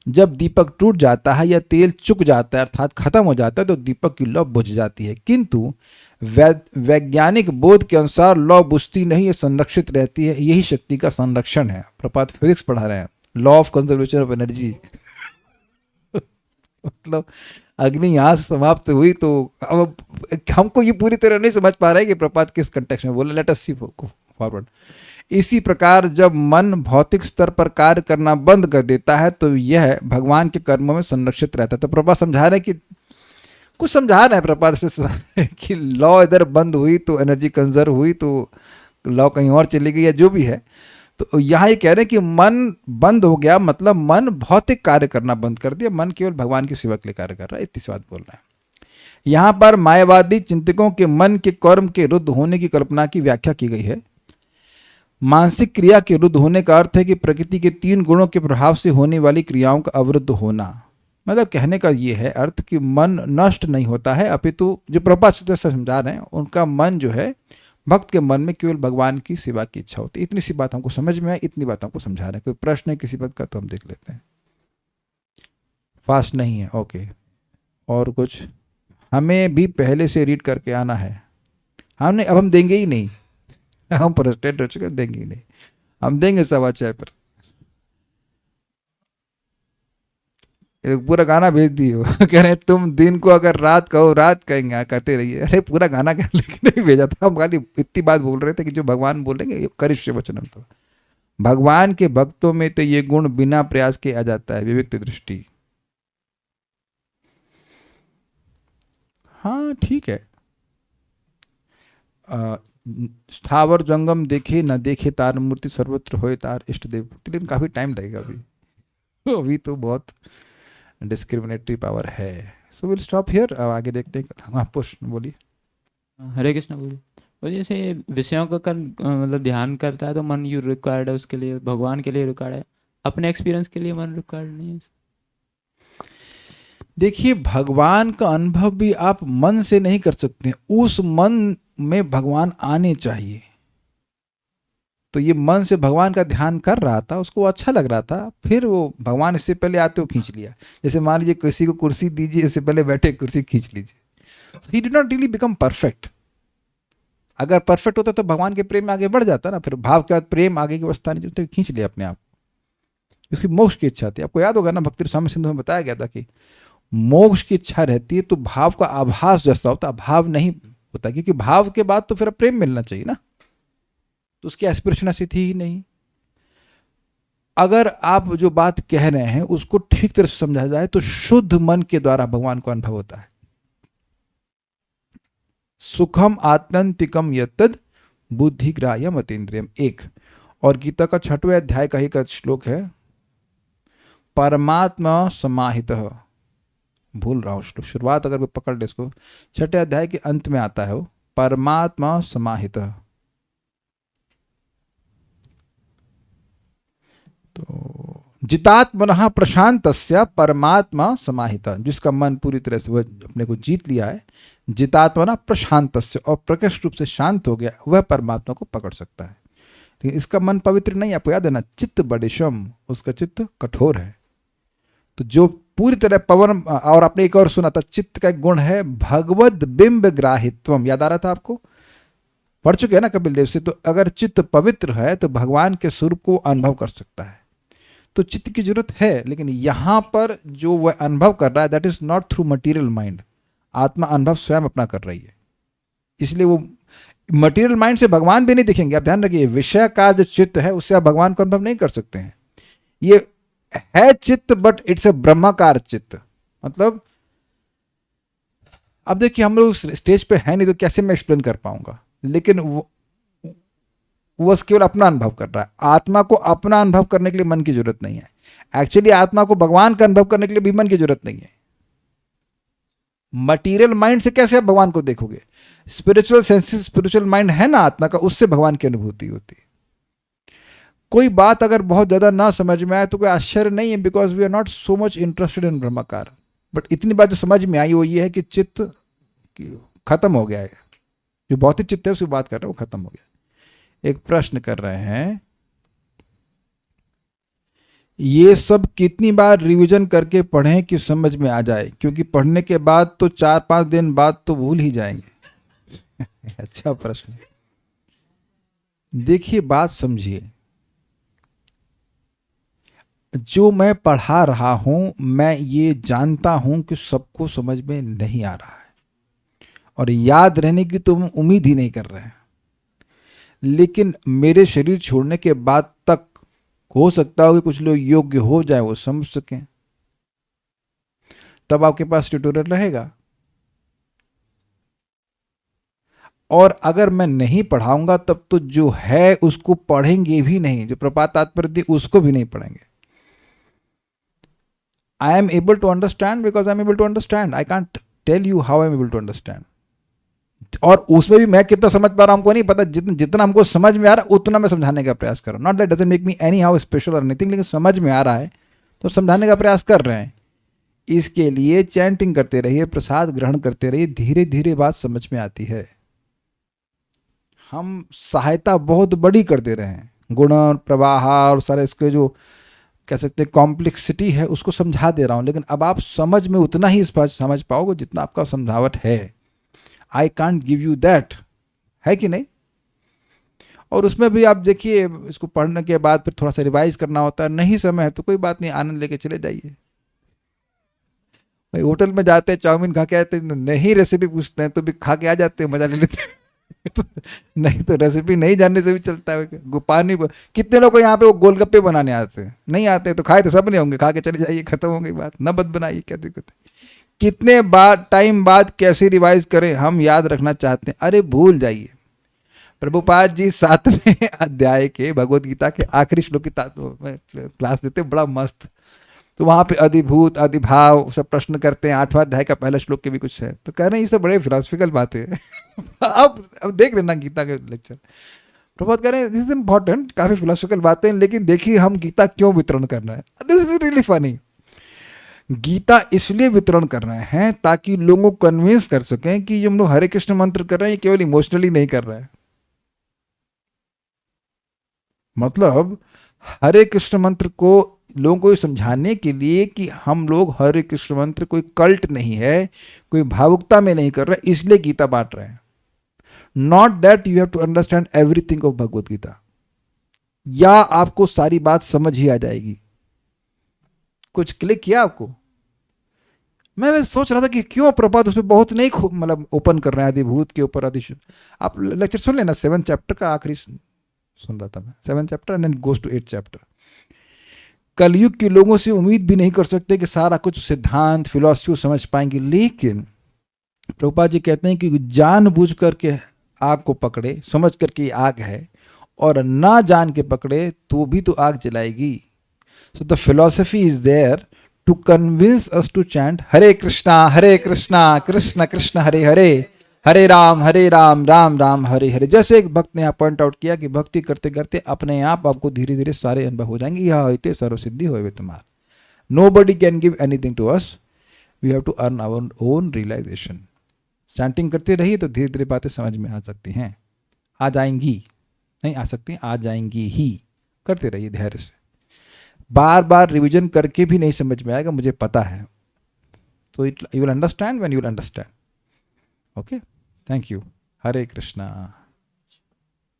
जब दीपक टूट जाता है या तेल चुक जाता है अर्थात खत्म हो जाता है तो दीपक की लौ बुझ जाती है, किंतु वैज्ञानिक बोध के अनुसार लौ बुझती नहीं, संरक्षित रहती है। यही शक्ति का संरक्षण है। प्रपात फिजिक्स पढ़ा रहे हैं, law of conservation of energy. मतलब अग्नि यहां से समाप्त हुई तो अब हमको ये पूरी तरह नहीं समझ पा रहा है कि प्रपात किस कंटेक्स्ट में बोले। लेट अस सी फॉरवर्ड। इसी प्रकार जब मन भौतिक स्तर पर कार्य करना बंद कर देता है तो यह भगवान के कर्मों में संरक्षित रहता है। तो प्रपात समझा रहे हैं कि कुछ समझा रहे हैं प्रपात से कि लॉ इधर बंद हुई तो एनर्जी कंजर्व हुई, तो लॉ कहीं और चली गई, या जो भी है। तो यहाँ ये कह रहे हैं कि मन बंद हो गया, मतलब मन भौतिक कार्य करना बंद कर दिया, मन केवल भगवान की सेवा के लिए कार्य कर रहा है। इतनी सी बात बोल रहे हैं। यहाँ पर मायावादी चिंतकों के मन के कर्म के रुद्ध होने की कल्पना की व्याख्या की गई है। मानसिक क्रिया के रुद्ध होने का अर्थ है कि प्रकृति के 3 गुणों के प्रभाव से होने वाली क्रियाओं का अवरुद्ध होना। मतलब कहने का ये है अर्थ कि मन नष्ट नहीं होता है, अपितु जो प्रभुपाद से समझा रहे हैं उनका मन जो है, भक्त के मन में केवल भगवान की सेवा की इच्छा होती है। इतनी सी बात हमको समझ में है, इतनी बात हमको समझा रहे हैं। कोई प्रश्न है किसी बात का तो हम देख लेते हैं। फास्ट नहीं है? ओके। और कुछ? हमें भी पहले से रीड करके आना है। हमने अब हम देंगे ही नहीं, हम फ्रस्ट्रेट हो चुके, देंगे ही नहीं। हम देंगे 6:15 पर। पूरा गाना भेज दिए कह रहे तुम दिन को अगर रात कहो रात कहेंगे, कहते रहिए। अरे पूरा गाना क्या लेके नहीं भेजा था, हम खाली इतनी बात बोल रहे थे कि जो भगवान बोलेंगे करिष्य वचनम। तो भगवान के भक्तों में तो ये गुण बिना प्रयास के आ जाता है, विविक्त दृष्टि। हाँ ठीक है। स्थावर जंगम देखे न देखे तार मूर्ति सर्वत्र होए तार इष्ट देव। लेकिन काफी टाइम लगेगा अभी तो बहुत डिस्क्रिमिनेटरी पावर है। So will stop here. अब आगे देखते हैं। हाँ प्रश्न बोलिए। हरे कृष्ण बोलिए। और जैसे विषयों का मतलब ध्यान करता है तो मन यू रिक्वायर्ड है, उसके लिए भगवान के लिए रिक्वायर्ड है, अपने एक्सपीरियंस के लिए मन रिक्वायर्ड नहीं है। देखिए भगवान का अनुभव भी आप मन से नहीं कर सकते, उस मन में भगवान आने चाहिए। तो ये मन से भगवान का ध्यान कर रहा था, उसको अच्छा लग रहा था, फिर वो भगवान इससे पहले आते हो खींच लिया। जैसे मान लीजिए किसी को कुर्सी दीजिए, इससे पहले बैठे कुर्सी खींच लीजिए। He did not really become perfect. अगर परफेक्ट होता तो भगवान के प्रेम में आगे बढ़ जाता ना, फिर भाव के बाद प्रेम आगे की अवस्था नहीं, तो खींच लिया अपने आप। उसकी मोक्ष की इच्छा थी। आपको याद होगा ना, भक्ति स्वामी सिंधु में बताया गया था कि मोक्ष की इच्छा रहती है तो भाव का आभास जैसा होता, भाव नहीं होता, क्योंकि भाव के बाद तो फिर प्रेम मिलना चाहिए ना। तो उसकी एस्पिरेशन ऐसी थी ही नहीं। अगर आप जो बात कह रहे हैं उसको ठीक तरह से समझा जाए तो शुद्ध मन के द्वारा भगवान को अनुभव होता है। सुखम आत्यंतिकम यत्तद बुद्धिग्राह्यम अतीन्द्रियम 1। और गीता का 6वें अध्याय का ही का श्लोक है, परमात्मा समाहितः। भूल रहा हूं श्लोक, शुरुआत अगर कोई पकड़ ले इसको, 6वें अध्याय के अंत में आता है वो, परमात्मा समाहितः। तो जितात्मनः प्रशांतस्य परमात्मा समाहितः, जिसका मन पूरी तरह से वह अपने को जीत लिया है, जितात्मनः प्रशांतस्य, और प्रकृष्ट रूप से शांत हो गया, वह परमात्मा को पकड़ सकता है। लेकिन इसका मन पवित्र नहीं, आपको याद है ना, चित्त बडिशम, उसका चित्त कठोर है। तो जो पूरी तरह पवन, और आपने एक और सुना था, चित्त का एक गुण है भगवद बिंब ग्राहित्वम, याद आ रहा था आपको? पढ़ चुके हैं ना कपिल देव से, तो अगर चित्त पवित्र है तो भगवान के स्वरूप को अनुभव कर सकता है। तो चित्त की जरूरत है, लेकिन यहाँ पर जो वह अनुभव कर रहा है that is not through material mind. आत्मा अनुभव स्वयं अपना कर रही है, इसलिए वो मटीरियल माइंड से भगवान भी नहीं दिखेंगे। आप ध्यान रखिए, विषय का जो चित्त है उससे आप भगवान को अनुभव नहीं कर सकते हैं। ये है चित्त बट इट्स ए ब्रह्माकार चित्त। मतलब अब देखिए हम लोग स्टेज पे है नहीं तो कैसे मैं एक्सप्लेन कर पाऊंगा, लेकिन वो बस केवल अपना अनुभव कर रहा है। आत्मा को अपना अनुभव करने के लिए मन की जरूरत नहीं है। एक्चुअली आत्मा को भगवान का अनुभव करने के लिए भी मन की जरूरत नहीं है। मटीरियल माइंड से कैसे आप भगवान को देखोगे? स्पिरिचुअल सेंसेस, स्पिरिचुअल माइंड है ना आत्मा का, उससे भगवान की अनुभूति होती है। कोई बात अगर बहुत ज्यादा ना समझ में आए तो कोई आश्चर्य नहीं है, because we are not so much interested in ब्रह्माकार। बट इतनी बात जो समझ में आई वो ये है कि चित्त खत्म हो गया है, जो भौतिक चित्त है उसकी बात कर रहे हैं वो खत्म हो गया। एक प्रश्न कर रहे हैं, ये सब कितनी बार रिवीजन करके पढ़ें कि समझ में आ जाए, क्योंकि पढ़ने के बाद तो 4-5 दिन बाद तो भूल ही जाएंगे। अच्छा प्रश्न। देखिए बात समझिए, जो मैं पढ़ा रहा हूं मैं ये जानता हूं कि सबको समझ में नहीं आ रहा है और याद रहने की तो हम उम्मीद ही नहीं कर रहे हैं, लेकिन मेरे शरीर छोड़ने के बाद तक हो सकता हो कि कुछ लोग योग्य हो जाए, वो समझ सकें, तब आपके पास ट्यूटोरियल रहेगा। और अगर मैं नहीं पढ़ाऊंगा तब तो जो है उसको पढ़ेंगे भी नहीं, जो प्रपात तात्पर्य उसको भी नहीं पढ़ेंगे। I am able to understand because I am able to understand. I can't tell you how I am able to understand. और उसमें भी मैं कितना समझ पा रहा हूं हमको नहीं पता। जितना हमको समझ में आ रहा है उतना मैं समझाने का प्रयास कर रहा हूं। Not that doesn't make me any how special और एनीथिंग, लेकिन समझ में आ रहा है तो समझाने का प्रयास कर रहे हैं। इसके लिए चैंटिंग करते रहिए, प्रसाद ग्रहण करते रहिए, धीरे धीरे बात समझ में आती है। हम सहायता बहुत बड़ी कर दे रहे हैं, गुण और प्रवाह और सारे इसके जो कह सकते हैं कॉम्प्लेक्सिटी है उसको समझा दे रहा हूं, लेकिन अब आप समझ में उतना ही समझ पाओगे जितना आपका समझावट है। I can't give you that, है कि नहीं? और उसमें भी आप देखिए, इसको पढ़ने के बाद फिर थोड़ा सा रिवाइज करना होता है। नहीं समय है तो कोई बात नहीं, आनंद लेके चले जाइए। होटल में जाते हैं, चाउमीन खा के आते हैं, नहीं रेसिपी पूछते हैं तो भी खा के आ जाते हैं, मजा ले लेते हैं। नहीं तो रेसिपी नहीं जानने से भी चलता है। पानी कितने लोग को यहाँ पे वो गोलगप्पे बनाने आते हैं, नहीं आते तो खाए तो सब नहीं होंगे, खा के चले जाइए, खत्म हो गई बात, न बद बनाइए, क्या दिक्कत है? कितने बाद टाइम बाद कैसे रिवाइज करें, हम याद रखना चाहते हैं, अरे भूल जाइए। प्रभुपाद जी 7वें अध्याय के भगवद गीता के आखिरी श्लोक की क्लास देते, बड़ा मस्त। तो वहां पे अधिभूत अधिभाव सब प्रश्न करते हैं। 8वां अध्याय का पहला श्लोक के भी कुछ है, तो कह रहे हैं ये सब बड़े फिलोसफिकल बातें हैं। अब देख लेना गीता के लेक्चर। प्रभात कह रहे हैं दिस इज इंपॉर्टेंट, काफी फिलोसफिकल बातें, लेकिन देखिए हम गीता क्यों वितरण कर रहे हैं। This is really funny. Gita इसलिए वितरण कर रहे हैं ताकि लोगों को कन्विंस कर सकें कि हम लोग हरे कृष्ण मंत्र कर रहे हैं, केवल इमोशनली नहीं कर रहे हैं। मतलब हरे कृष्ण मंत्र को लोगों को समझाने के लिए कि हम लोग हरे कृष्ण मंत्र कोई कल्ट नहीं है, कोई भावुकता में नहीं कर रहे, इसलिए गीता बांट रहे हैं। Not that you have to understand everything of Bhagavad Gita, या आपको सारी बात समझ ही आ जाएगी। कुछ क्लिक किया आपको? मैं सोच रहा था कि क्यों प्रपात उसमें बहुत नहीं मतलब ओपन कर रहे हैं अधिभूत के ऊपर। आप लेक्चर सुन लेना, 7 चैप्टर का आखिरी सुन रहा था मैं, 7 chapter and then goes to 8 chapter. Kalyug के लोगों से उम्मीद भी नहीं कर सकते कि सारा कुछ सिद्धांत फिलॉसफी समझ पाएंगे, लेकिन प्रभुपाद जी कहते हैं कि जानबूझ करके आग को पकड़े, समझ करके आग है, और ना जान के पकड़े तो भी तो आग जलाएगी। So the philosophy is there to convince us to chant Hare Krishna Krishna Krishna Hare Hare, Hare Rama Rama Rama Hare Hare. जैसे एक भक्त ने यहाँ पॉइंट आउट किया कि भक्ति करते करते अपने आप आपको धीरे धीरे सारे अनुभव हो जाएंगे। यह होते सर्व सिद्धि होवे तुम्हार। Nobody can give anything to us, we have to earn our own realisation. Chanting करते रहिए तो धीरे धीरे बातें समझ में आ सकती हैं, आ जाएंगी, नहीं आ सकती, आ जाएंगी ही। करते रहिए धैर्य से। बार बार रिविजन करके भी नहीं समझ में आएगा, मुझे पता है। तो you will understand when you will understand. Okay, thank you. Hare Krishna.